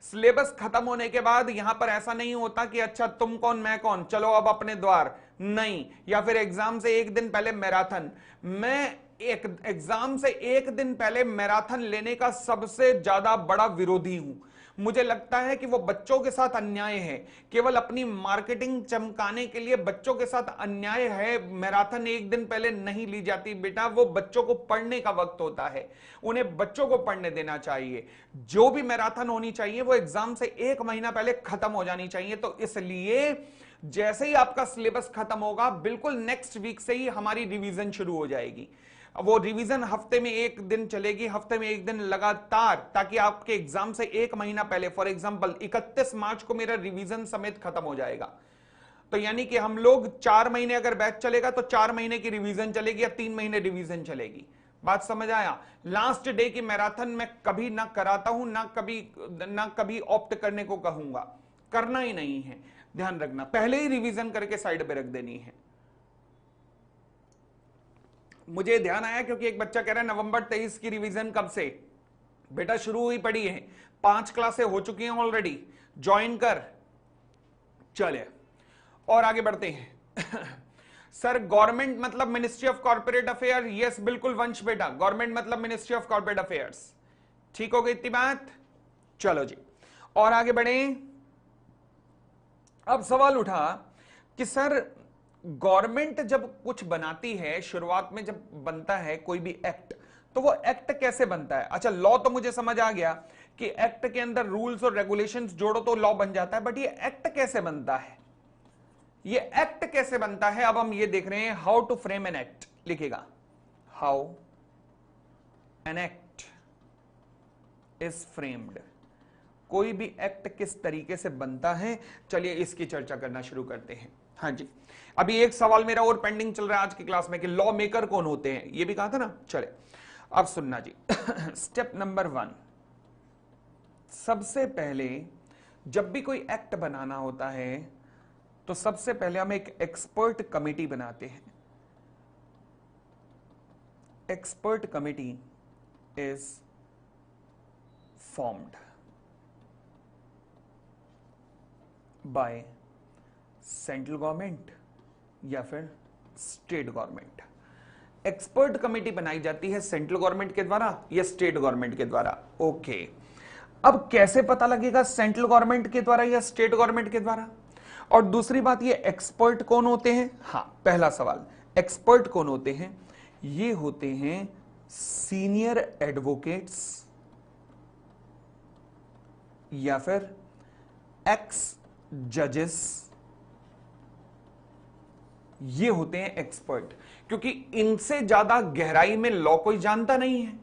सिलेबस खत्म होने के बाद यहां पर ऐसा नहीं होता कि अच्छा तुम कौन मैं कौन, चलो अब अपने द्वार, नहीं। या फिर एग्जाम से एक दिन पहले मैराथन। मैं एक एग्जाम से एक दिन पहले मैराथन लेने का सबसे ज्यादा बड़ा विरोधी हूं। मुझे लगता है कि वो बच्चों के साथ अन्याय है, केवल अपनी मार्केटिंग चमकाने के लिए बच्चों के साथ अन्याय है। मैराथन एक दिन पहले नहीं ली जाती बेटा, वो बच्चों को पढ़ने का वक्त होता है, उन्हें बच्चों को पढ़ने देना चाहिए। जो भी मैराथन होनी चाहिए वो एग्जाम से 1 महीना पहले खत्म हो जानी चाहिए। तो इसलिए जैसे ही आपका सिलेबस खत्म होगा, बिल्कुल नेक्स्ट वीक से ही हमारी रिवीजन शुरू हो जाएगी। वो रिवीजन हफ्ते में एक दिन चलेगी, हफ्ते में एक दिन लगातार, ताकि आपके एग्जाम से एक महीना पहले, फॉर एग्जांपल 31 मार्च को मेरा रिवीजन समेत खत्म हो जाएगा। तो यानी कि हम लोग 4 महीने अगर बैच चलेगा तो 4 महीने की रिवीजन चलेगी या 3 महीने रिवीजन चलेगी। बात समझ आया? लास्ट डे की मैराथन मैं कभी ना कराता हूं, ना कभी ऑप्ट करने को कहूंगा, करना ही नहीं है। ध्यान रखना, पहले ही रिवीजन करके साइड पे रख देनी है। मुझे ध्यान आया क्योंकि एक बच्चा कह रहा है नवंबर 23 की रिवीजन कब से? बेटा शुरू हुई पड़ी है, 5 क्लासें हो चुकी हैं ऑलरेडी, ज्वाइन कर। चले और आगे बढ़ते हैं। सर गवर्नमेंट मतलब ministry of corporate affair? Yes बिल्कुल वंश बेटा, गवर्नमेंट मतलब मिनिस्ट्री ऑफ कॉर्पोरेट अफेयर्स। ठीक हो गई इतनी बात? चलो जी और आगे बढ़े। अब सवाल उठा कि सर गवर्नमेंट जब कुछ बनाती है, शुरुआत में जब बनता है कोई भी एक्ट, तो वो एक्ट कैसे बनता है? अच्छा लॉ तो मुझे समझ आ गया कि एक्ट के अंदर रूल्स और रेगुलेशंस जोड़ो तो लॉ बन जाता है, बट ये एक्ट कैसे बनता है? ये एक्ट कैसे बनता है? अब हम ये देख रहे हैं, how to frame an act लिखेगा, how an act is framed. कोई भी एक्ट किस तरीके से बनता है, चलिए इसकी चर्चा करना शुरू करते हैं। हाँ जी, अभी एक सवाल मेरा और पेंडिंग चल रहा है आज की क्लास में कि लॉ मेकर कौन होते हैं, ये भी कहा था ना। चले अब सुनना जी। स्टेप नंबर 1, सबसे पहले जब भी कोई एक्ट बनाना होता है तो सबसे पहले हम एक एक्सपर्ट कमेटी बनाते हैं। Expert committee is formed by central government या फिर स्टेट गवर्नमेंट। एक्सपर्ट कमेटी बनाई जाती है सेंट्रल गवर्नमेंट के द्वारा या स्टेट गवर्नमेंट के द्वारा। ओके, अब कैसे पता लगेगा सेंट्रल गवर्नमेंट के द्वारा या स्टेट गवर्नमेंट के द्वारा? और दूसरी बात, ये एक्सपर्ट कौन होते हैं? हाँ, पहला सवाल, एक्सपर्ट कौन होते हैं? ये होते हैं सीनियर एडवोकेट्स या फिर एक्स जजेस, ये होते हैं एक्सपर्ट, क्योंकि इनसे ज्यादा गहराई में लॉ कोई जानता नहीं है।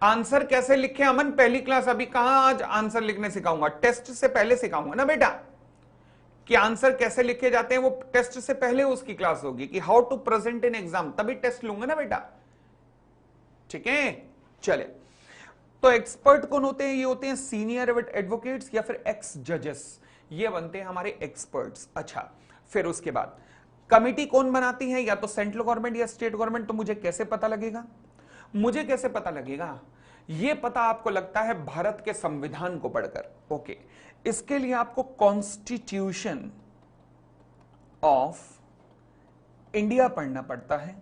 आंसर कैसे लिखे अमन? पहली क्लास, अभी कहां आज आंसर लिखने सिखाऊंगा, टेस्ट से पहले सिखाऊंगा ना बेटा, कि आंसर कैसे लिखे जाते हैं वो टेस्ट से पहले उसकी क्लास होगी, कि how to present in exam, तभी टेस्ट लूंगा ना बेटा। ठीक है, चले तो एक्सपर्ट कौन होते हैं? ये होते हैं सीनियर एडवोकेट्स या फिर एक्स जजेस, ये बनते हैं हमारे एक्सपर्ट्स। अच्छा, फिर उसके बाद कमिटी कौन बनाती है? या तो सेंट्रल गवर्नमेंट या स्टेट गवर्नमेंट। तो मुझे कैसे पता लगेगा? मुझे कैसे पता लगेगा? यह पता आपको लगता है भारत के संविधान को पढ़कर। ओके, इसके लिए आपको कॉन्स्टिट्यूशन ऑफ इंडिया पढ़ना पड़ता है।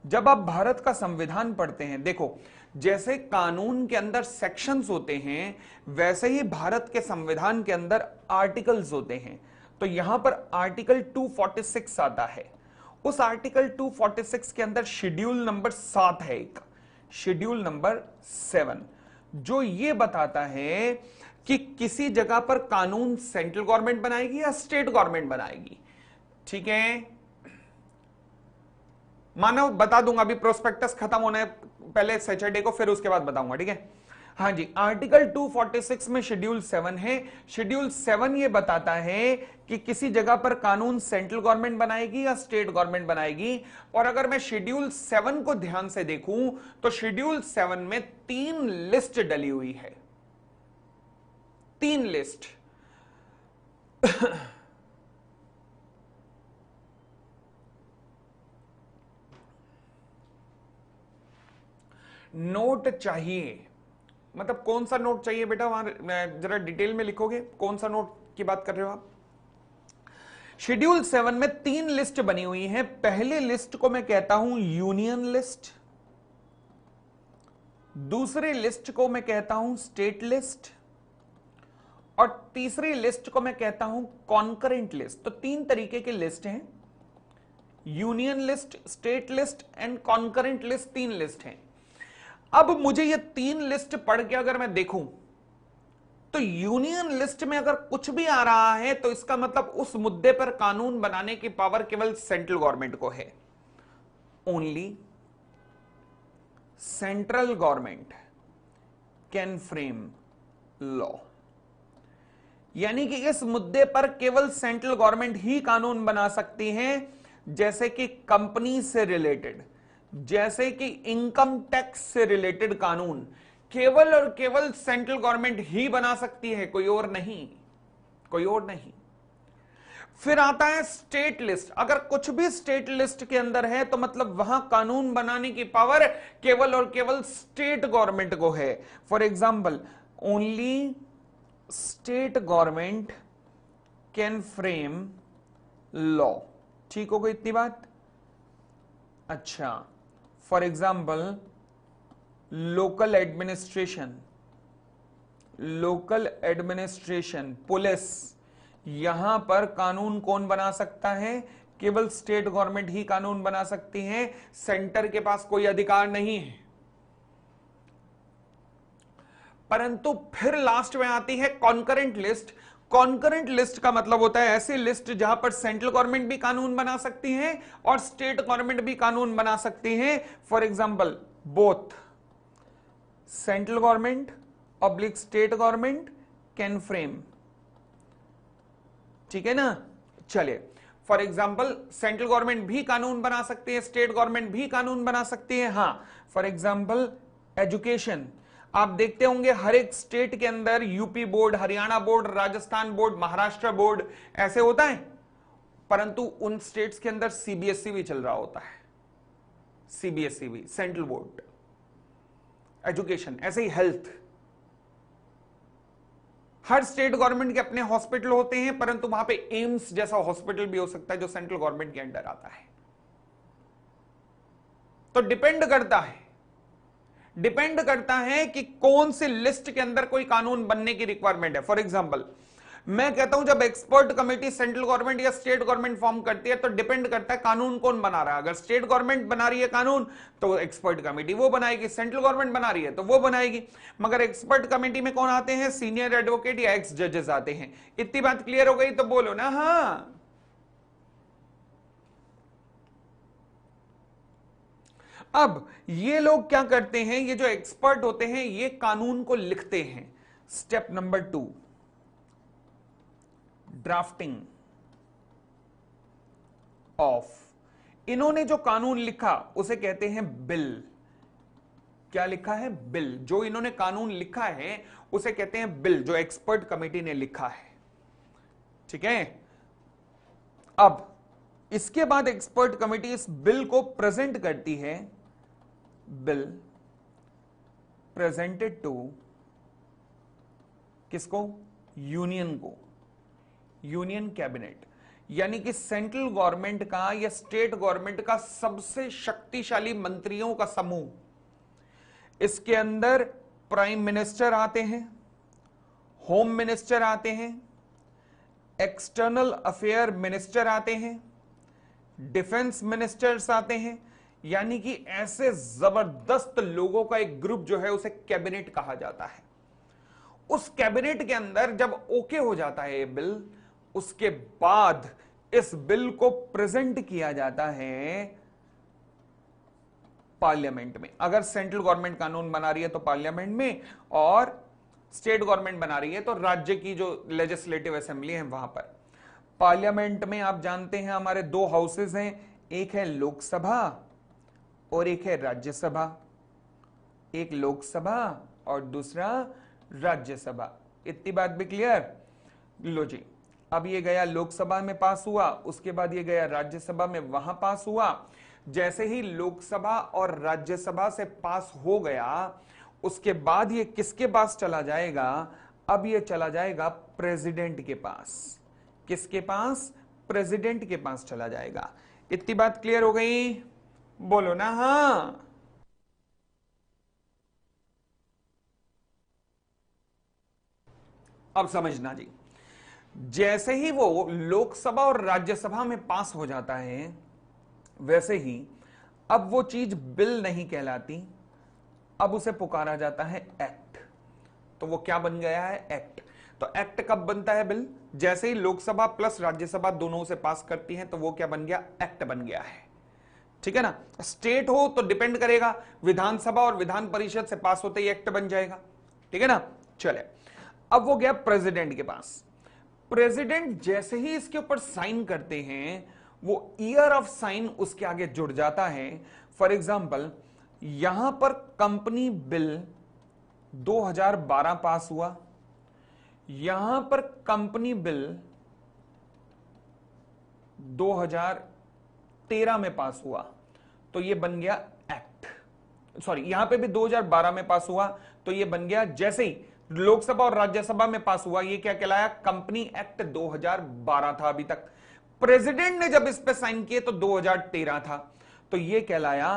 जब आप भारत का संविधान पढ़ते हैं, देखो जैसे कानून के अंदर सेक्शंस होते हैं, वैसे ही भारत के संविधान के अंदर आर्टिकल्स होते हैं। तो यहां पर आर्टिकल 246 आता है। उस आर्टिकल 246 के अंदर शेड्यूल नंबर 7 है, एक शेड्यूल नंबर 7, जो ये बताता है कि किसी जगह पर कानून सेंट्रल गवर्नमेंट बनाएगी या स्टेट गवर्नमेंट बनाएगी। ठीक है, मानो बता दूंगा, अभी प्रोस्पेक्टस खत्म होने पहले सैटरडे को, फिर उसके बाद बताऊंगा। ठीक है, हाँ जी, आर्टिकल 246 में शेड्यूल 7 है। शेड्यूल 7 ये बताता है कि किसी जगह पर कानून सेंट्रल गवर्नमेंट बनाएगी या स्टेट गवर्नमेंट बनाएगी। और अगर मैं शेड्यूल 7 को ध्यान से देखूं तो शेड्यूल 7 में 3 लिस्ट डली हुई है, 3 लिस्ट। नोट चाहिए, मतलब कौन सा नोट चाहिए बेटा? वहां जरा डिटेल में लिखोगे कौन सा नोट की बात कर रहे हो आप? शेड्यूल 7 में 3 लिस्ट बनी हुई है। पहले लिस्ट को मैं कहता हूं यूनियन लिस्ट, दूसरी लिस्ट को मैं कहता हूं स्टेट लिस्ट, और तीसरी लिस्ट को मैं कहता हूं कॉन्करेंट लिस्ट। तो 3 तरीके की लिस्ट हैं, union list, state list and concurrent list, 3 list हैं। अब मुझे ये 3 लिस्ट पढ़ के अगर मैं देखूं तो यूनियन लिस्ट में अगर कुछ भी आ रहा है तो इसका मतलब उस मुद्दे पर कानून बनाने की पावर केवल सेंट्रल गवर्नमेंट को है, only central government can frame law, यानी कि इस मुद्दे पर केवल सेंट्रल गवर्नमेंट ही कानून बना सकती है, जैसे कि कंपनी से रिलेटेड, जैसे कि इनकम टैक्स से रिलेटेड कानून केवल और केवल सेंट्रल गवर्नमेंट ही बना सकती है, कोई और नहीं, कोई और नहीं। फिर आता है स्टेट लिस्ट। अगर कुछ भी स्टेट लिस्ट के अंदर है तो मतलब वहां कानून बनाने की पावर केवल और केवल स्टेट गवर्नमेंट को है। For example, only state government can frame law. ठीक हो गई इतनी बात? अच्छा, for example local administration, local administration, police, यहां पर कानून कौन बना सकता है? केवल स्टेट गवर्नमेंट ही कानून बना सकती है, सेंटर के पास कोई अधिकार नहीं है। परंतु फिर लास्ट में आती है कॉन्करेंट लिस्ट। कॉन्करेंट लिस्ट का मतलब होता है ऐसी लिस्ट जहां पर सेंट्रल गवर्नमेंट भी कानून बना सकती है और स्टेट गवर्नमेंट भी कानून बना सकती है। For example, both central government oblique state government can frame. ठीक है ना? चलिए, फॉर एग्जाम्पल सेंट्रल गवर्नमेंट भी कानून बना सकती है, स्टेट गवर्नमेंट भी कानून बना सकती है। हां, फॉर एग्जाम्पल एजुकेशन, आप देखते होंगे हर एक स्टेट के अंदर UP board, Haryana board, Rajasthan board, Maharashtra board ऐसे होता है, परंतु उन स्टेट्स के अंदर सीबीएसई भी चल रहा होता है, सीबीएसई भी, सेंट्रल बोर्ड एजुकेशन। ऐसे ही हेल्थ, हर स्टेट गवर्नमेंट के अपने हॉस्पिटल होते हैं, परंतु वहां पे एम्स जैसा हॉस्पिटल भी हो सकता है जो सेंट्रल गवर्नमेंट के अंडर आता है। तो डिपेंड करता है कि कौन सी लिस्ट के अंदर कोई कानून बनने की रिक्वायरमेंट है। फॉर एग्जांपल, मैं कहता हूं जब एक्सपर्ट कमेटी सेंट्रल गवर्नमेंट या स्टेट गवर्नमेंट फॉर्म करती है तो डिपेंड करता है कानून कौन बना रहा है। अगर स्टेट गवर्नमेंट बना रही है कानून तो एक्सपर्ट कमेटी वो बनाएगी, सेंट्रल गवर्नमेंट बना रही है तो वो बनाएगी। मगर एक्सपर्ट कमेटी में कौन आते हैं? सीनियर एडवोकेट या एक्स जजेस आते हैं। इतनी बात क्लियर हो गई तो बोलो ना हाँ। अब ये लोग क्या करते हैं? ये जो एक्सपर्ट होते हैं ये कानून को लिखते हैं। Step number 2, drafting of. इन्होंने जो कानून लिखा उसे कहते हैं बिल। क्या लिखा है? बिल। जो इन्होंने कानून लिखा है उसे कहते हैं बिल, जो एक्सपर्ट कमेटी ने लिखा है। ठीक है? अब इसके बाद एक्सपर्ट कमेटी इस बिल को प्रेजेंट करती है। बिल प्रेजेंटेड टू किसको? यूनियन को, यूनियन कैबिनेट, यानी कि सेंट्रल गवर्नमेंट का या स्टेट गवर्नमेंट का सबसे शक्तिशाली मंत्रियों का समूह। इसके अंदर प्राइम मिनिस्टर आते हैं, होम मिनिस्टर आते हैं, एक्सटर्नल अफेयर मिनिस्टर आते हैं, डिफेंस मिनिस्टर्स आते हैं, यानी कि ऐसे जबरदस्त लोगों का एक ग्रुप जो है उसे कैबिनेट कहा जाता है। उस कैबिनेट के अंदर जब ओके हो जाता है ये बिल, उसके बाद इस बिल को प्रेजेंट किया जाता है पार्लियामेंट में। अगर सेंट्रल गवर्नमेंट कानून बना रही है तो पार्लियामेंट में, और स्टेट गवर्नमेंट बना रही है तो राज्य की जो लेजिस्लेटिव असेंबली है वहां पर। पार्लियामेंट में आप जानते हैं हमारे 2 हाउसेज हैं, एक है लोकसभा और एक है राज्यसभा। एक लोकसभा और दूसरा राज्यसभा। इतनी बात भी क्लियर? लो जी, अब ये गया लोकसभा में पास हुआ, उसके बाद ये गया राज्यसभा में, वहां पास हुआ। जैसे ही लोकसभा और राज्यसभा से पास हो गया उसके बाद ये किसके पास चला जाएगा? अब ये चला जाएगा प्रेसिडेंट के पास। किसके पास? प्रेसिडेंट के पास चला जाएगा। इतनी बात क्लियर हो गई? बोलो ना हाँ। अब समझना जी, जैसे ही वो लोकसभा और राज्यसभा में पास हो जाता है वैसे ही अब वो चीज बिल नहीं कहलाती, अब उसे पुकारा जाता है एक्ट। तो वो क्या बन गया है? एक्ट। तो एक्ट कब बनता है? बिल। जैसे ही लोकसभा प्लस राज्यसभा दोनों से पास करती हैं तो वो क्या बन गया? एक्ट बन गया है। ठीक है ना। स्टेट हो तो डिपेंड करेगा, विधानसभा और विधान परिषद से पास होते ही एक्ट बन जाएगा, ठीक है ना। चले, अब वो गया प्रेसिडेंट के पास। प्रेसिडेंट जैसे ही इसके ऊपर साइन करते हैं, वो ईयर ऑफ साइन उसके आगे जुड़ जाता है। फॉर एग्जाम्पल, यहां पर कंपनी बिल 2012 पास हुआ, यहां पर कंपनी बिल 2013 में पास हुआ, तो ये बन गया एक्ट। सॉरी, यहां पे भी 2012 में पास हुआ, तो ये बन गया, जैसे ही लोकसभा और राज्यसभा में पास हुआ, ये क्या कहलाया, कंपनी एक्ट 2012 था अभी तक। प्रेसिडेंट ने जब इस पे साइन किए तो 2013 था, तो ये कहलाया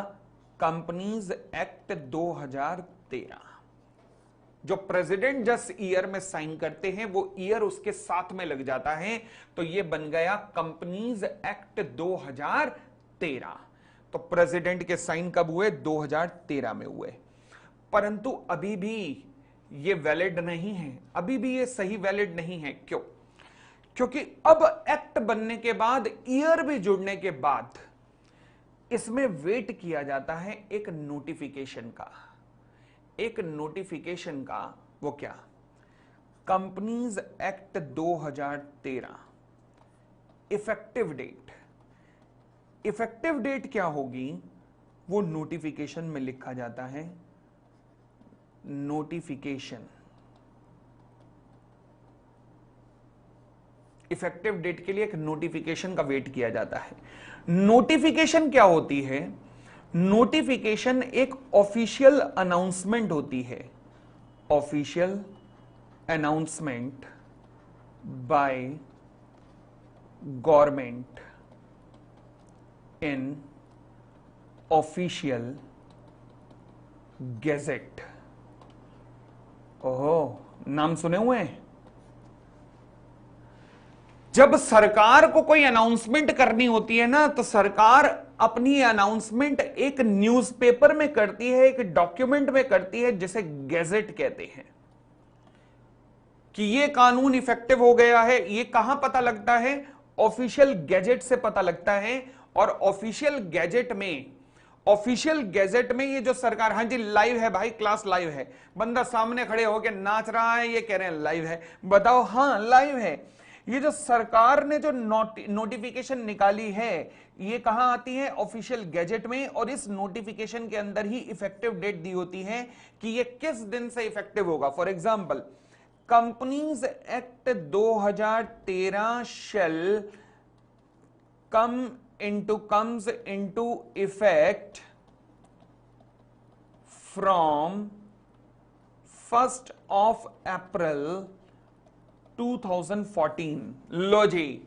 कंपनीज एक्ट 2013। जो प्रेसिडेंट जस्ट ईयर में साइन करते हैं, वो ईयर उसके साथ में लग जाता है, तो ये बन गया कंपनीज एक्ट 2013। तो प्रेसिडेंट के साइन कब हुए, 2013 में हुए। परंतु अभी भी ये वैलिड नहीं है, अभी भी ये सही वैलिड नहीं है। क्यों? क्योंकि अब एक्ट बनने के बाद, ईयर भी जुड़ने के बाद, इसमें वेट किया जाता है एक नोटिफिकेशन का। एक नोटिफिकेशन का, वो क्या, companies act 2013 effective date. Effective date क्या होगी, वो नोटिफिकेशन में लिखा जाता है। नोटिफिकेशन, इफेक्टिव डेट के लिए एक नोटिफिकेशन का वेट किया जाता है। नोटिफिकेशन क्या होती है, नोटिफिकेशन एक ऑफिशियल अनाउंसमेंट होती है। Official announcement by government in official gazette. ओहो, नाम सुने हुए हैं? जब सरकार को कोई अनाउंसमेंट करनी होती है ना, तो सरकार अपनी अनाउंसमेंट एक न्यूज़पेपर में करती है, एक डॉक्यूमेंट में करती है, जिसे गैजेट कहते हैं। कि ये कानून इफेक्टिव हो गया है, ये कहां पता लगता है, ऑफिशियल गैजेट से पता लगता है। और ऑफिशियल गैजेट में ये जो सरकार, हाँ जी लाइव है भाई, क्लास लाइव है, बंदा सामने खड़े होकर नाच रहा है, ये कह रहे हैं लाइव है, बताओ, हाँ लाइव है। ये जो सरकार ने जो नोटिफिकेशन निकाली है, ये कहां आती है, ऑफिशियल गैजेट में। और इस नोटिफिकेशन के अंदर ही इफेक्टिव डेट दी होती है कि ये किस दिन से इफेक्टिव होगा। For example, companies act 2013 shall comes into effect from 1st of April 2014। लो जी,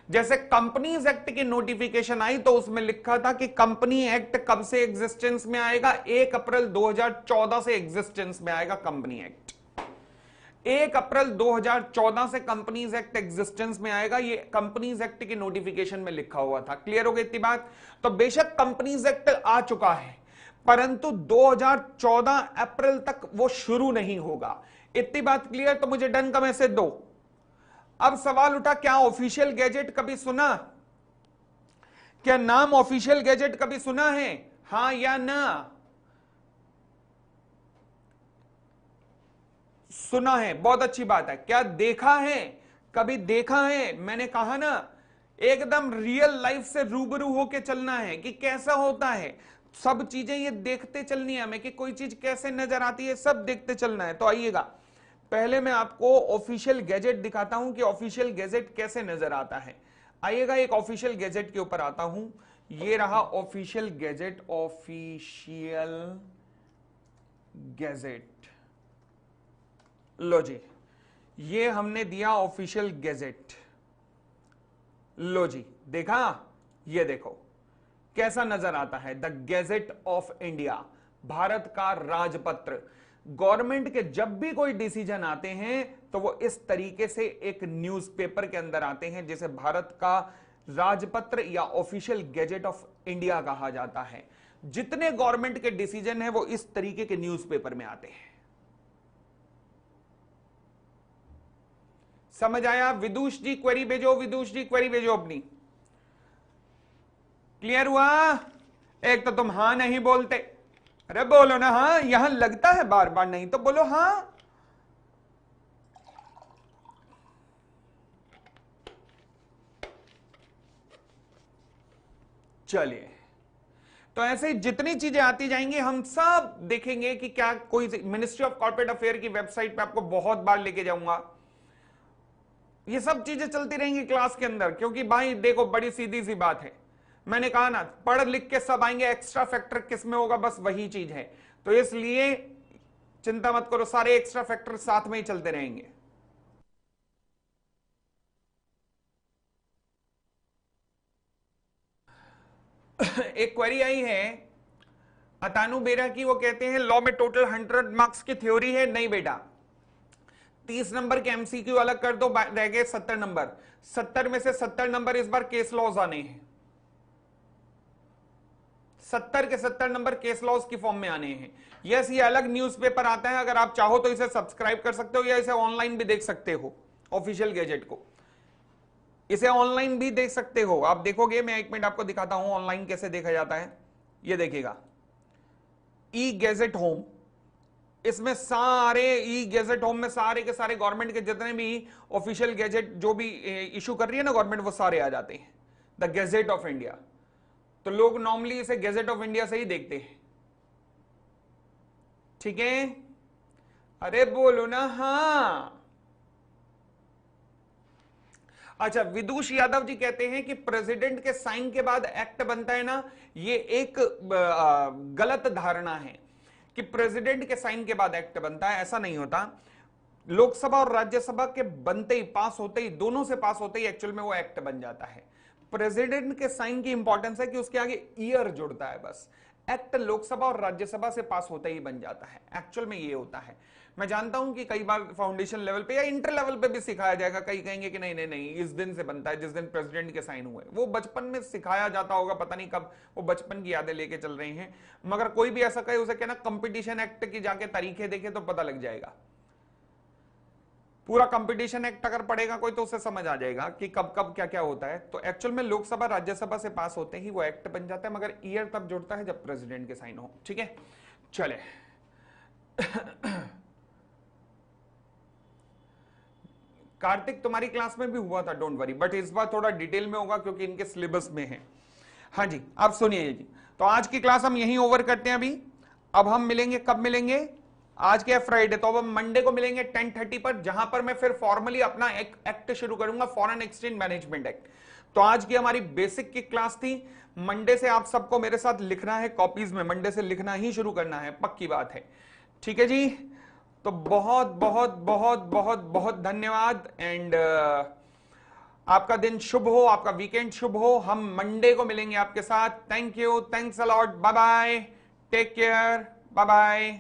जैसे कंपनीज एक्ट की नोटिफिकेशन आई तो उसमें लिखा था कि कंपनी एक्ट कब से एग्जिस्टेंस में आएगा, 1 अप्रैल 2014 से एग्जिस्टेंस में आएगा कंपनी एक्ट। 1 अप्रैल 2014 से कंपनीज एक्ट एग्जिस्टेंस में आएगा, ये कंपनीज एक्ट की नोटिफिकेशन में लिखा हुआ था। क्लियर हो गई इतनी बात? तो बेशक कंपनीज एक्ट आ चुका है, परंतु 2014 अप्रैल तक वो शुरू नहीं होगा। इतनी बात क्लियर? तो मुझे डन का मैसेज दो। अब सवाल उठा, क्या ऑफिशियल गैजेट कभी सुना? क्या नाम ऑफिशियल गैजेट कभी सुना है, हां या ना? सुना है, बहुत अच्छी बात है। क्या देखा है, कभी देखा है? मैंने कहा ना, एकदम रियल लाइफ से रूबरू होके चलना है कि कैसा होता है। सब चीजें ये देखते चलनी है हमें कि कोई चीज कैसे नजर आती है, सब देखते चलना है। तो आइएगा, पहले मैं आपको ऑफिशियल गैजेट दिखाता हूं कि ऑफिशियल गैजेट कैसे नजर आता है। आइएगा, एक ऑफिशियल गैजेट के ऊपर आता हूं। ये रहा ऑफिशियल गैजेट, ऑफिशियल गैजेट। लो जी, ये हमने दिया ऑफिशियल गैजेट। लो जी, देखा? ये देखो कैसा नजर आता है, the gadget of India, Bharat का राजपत्र। गवर्नमेंट के जब भी कोई डिसीजन आते हैं तो वो इस तरीके से एक न्यूज़पेपर के अंदर आते हैं, जिसे भारत का राजपत्र या ऑफिशियल गैजेट ऑफ इंडिया कहा जाता है। जितने गवर्नमेंट के डिसीजन है वो इस तरीके के न्यूज़पेपर में आते हैं। समझ आया? विदुष जी क्वेरी भेजो, विदुष जी क्वेरी भेजो अपनी। क्लियर हुआ? एक तो तुम हां नहीं बोलते, अरे बोलो ना हाँ, यहां लगता है बार बार, नहीं तो बोलो हां। चलिए, तो ऐसे जितनी चीजें आती जाएंगी हम सब देखेंगे कि क्या कोई मिनिस्ट्री ऑफ कॉर्पोरेट अफेयर की वेबसाइट पे आपको बहुत बार लेके जाऊंगा। ये सब चीजें चलती रहेंगी क्लास के अंदर, क्योंकि भाई देखो बड़ी सीधी सी बात है, मैंने कहा ना पढ़ लिख के सब आएंगे, एक्स्ट्रा फैक्टर किस में होगा, बस वही चीज है। तो इसलिए चिंता मत करो, सारे एक्स्ट्रा फैक्टर साथ में ही चलते रहेंगे। एक क्वेरी आई है अतानु बेरा की, वो कहते हैं लॉ में टोटल 100 मार्क्स की थ्योरी है। नहीं बेटा, 30 नंबर के एमसीक्यू अलग कर दो, रह गए 70 नंबर। 70 में से 70 नंबर इस बार केस लॉज आने हैं, 70 के 70 नंबर केस लॉज की फॉर्म में आने हैं। यस, ये अलग न्यूज़पेपर आता है, अगर आप चाहो तो इसे सब्सक्राइब कर सकते हो या इसे ऑनलाइन भी देख सकते हो, ऑफिशियल गैजेट को इसे ऑनलाइन भी देख सकते हो। आप देखोगे, मैं एक मिनट आपको दिखाता हूं ऑनलाइन कैसे देखा जाता है। ये देखिएगा, ई गैजेट होम, इसमें सारे ई गैजेट होम में सारे के सारे गवर्नमेंट के जितने भी ऑफिशियल गैजेट जो भी इशू कर रही है ना गवर्नमेंट, वो सारे आ जाते हैं, द गैजेट ऑफ इंडिया। तो लोग नॉर्मली इसे गैजेट ऑफ इंडिया से ही देखते हैं, ठीक है? अरे बोलो ना हाँ। अच्छा, विदुष यादव जी कहते हैं कि प्रेसिडेंट के साइन के बाद एक्ट बनता है ना, ये एक गलत धारणा है कि प्रेसिडेंट के साइन के बाद एक्ट बनता है, ऐसा नहीं होता। लोकसभा और राज्यसभा के बनते ही, पास होते ही, दोनों से पास होते ही एक्चुअल में वो एक्ट बन जाता है। प्रेसिडेंट के साइन की इंपॉर्टेंस है कि उसके आगे ईयर जुड़ता है बस। एक्ट लोकसभा और राज्यसभा से पास होते ही बन जाता है, एक्चुअल में ये होता है। मैं जानता हूं कि कई बार फाउंडेशन लेवल पे या इंटर लेवल पे भी सिखाया जाएगा, कई कहेंगे कि नहीं नहीं नहीं, इस दिन से बनता है जिस दिन प्रेसिडेंट के साइन हुए। वो बचपन में सिखाया जाता होगा, पता नहीं कब, वो बचपन की यादें लेके चल रहे हैं। मगर कोई भी ऐसा कहे, उसे कहना कंपटीशन एक्ट की जाके तारीखें देखे तो पता लग जाएगा। पूरा कंपटीशन एक्ट अगर पढ़ेगा कोई तो उसे समझ आ जाएगा कि कब कब क्या क्या होता है। तो एक्चुअल में लोकसभा राज्यसभा से पास होते ही वो एक्ट बन जाता है, मगर ईयर तब जुड़ता है जब प्रेसिडेंट के साइन हो, ठीक है? चले कार्तिक, तुम्हारी क्लास में भी हुआ था, डोंट वरी, बट इस बार थोड़ा डिटेल में होगा क्योंकि इनके सिलेबस में है। हाँ जी, अब सुनिए जी, तो आज की क्लास हम यहीं ओवर करते हैं अभी। अब हम मिलेंगे, कब मिलेंगे? आज के फ्राइडे, तो अब हम मंडे को मिलेंगे 10:30 पर, जहां पर मैं फिर फॉर्मली अपना एक एक्ट शुरू करूंगा, फॉरेन एक्सचेंज मैनेजमेंट एक्ट। तो आज की हमारी बेसिक की क्लास थी। मंडे से आप सबको मेरे साथ लिखना है कॉपीज में, मंडे से लिखना ही शुरू करना है, पक्की बात है, ठीक है जी? तो बहुत बहुत बहुत बहुत बहुत धन्यवाद, एंड आपका दिन शुभ हो, आपका वीकेंड शुभ हो। हम मंडे को मिलेंगे आपके साथ। Thank you, thanks a lot, bye bye, take care, bye bye.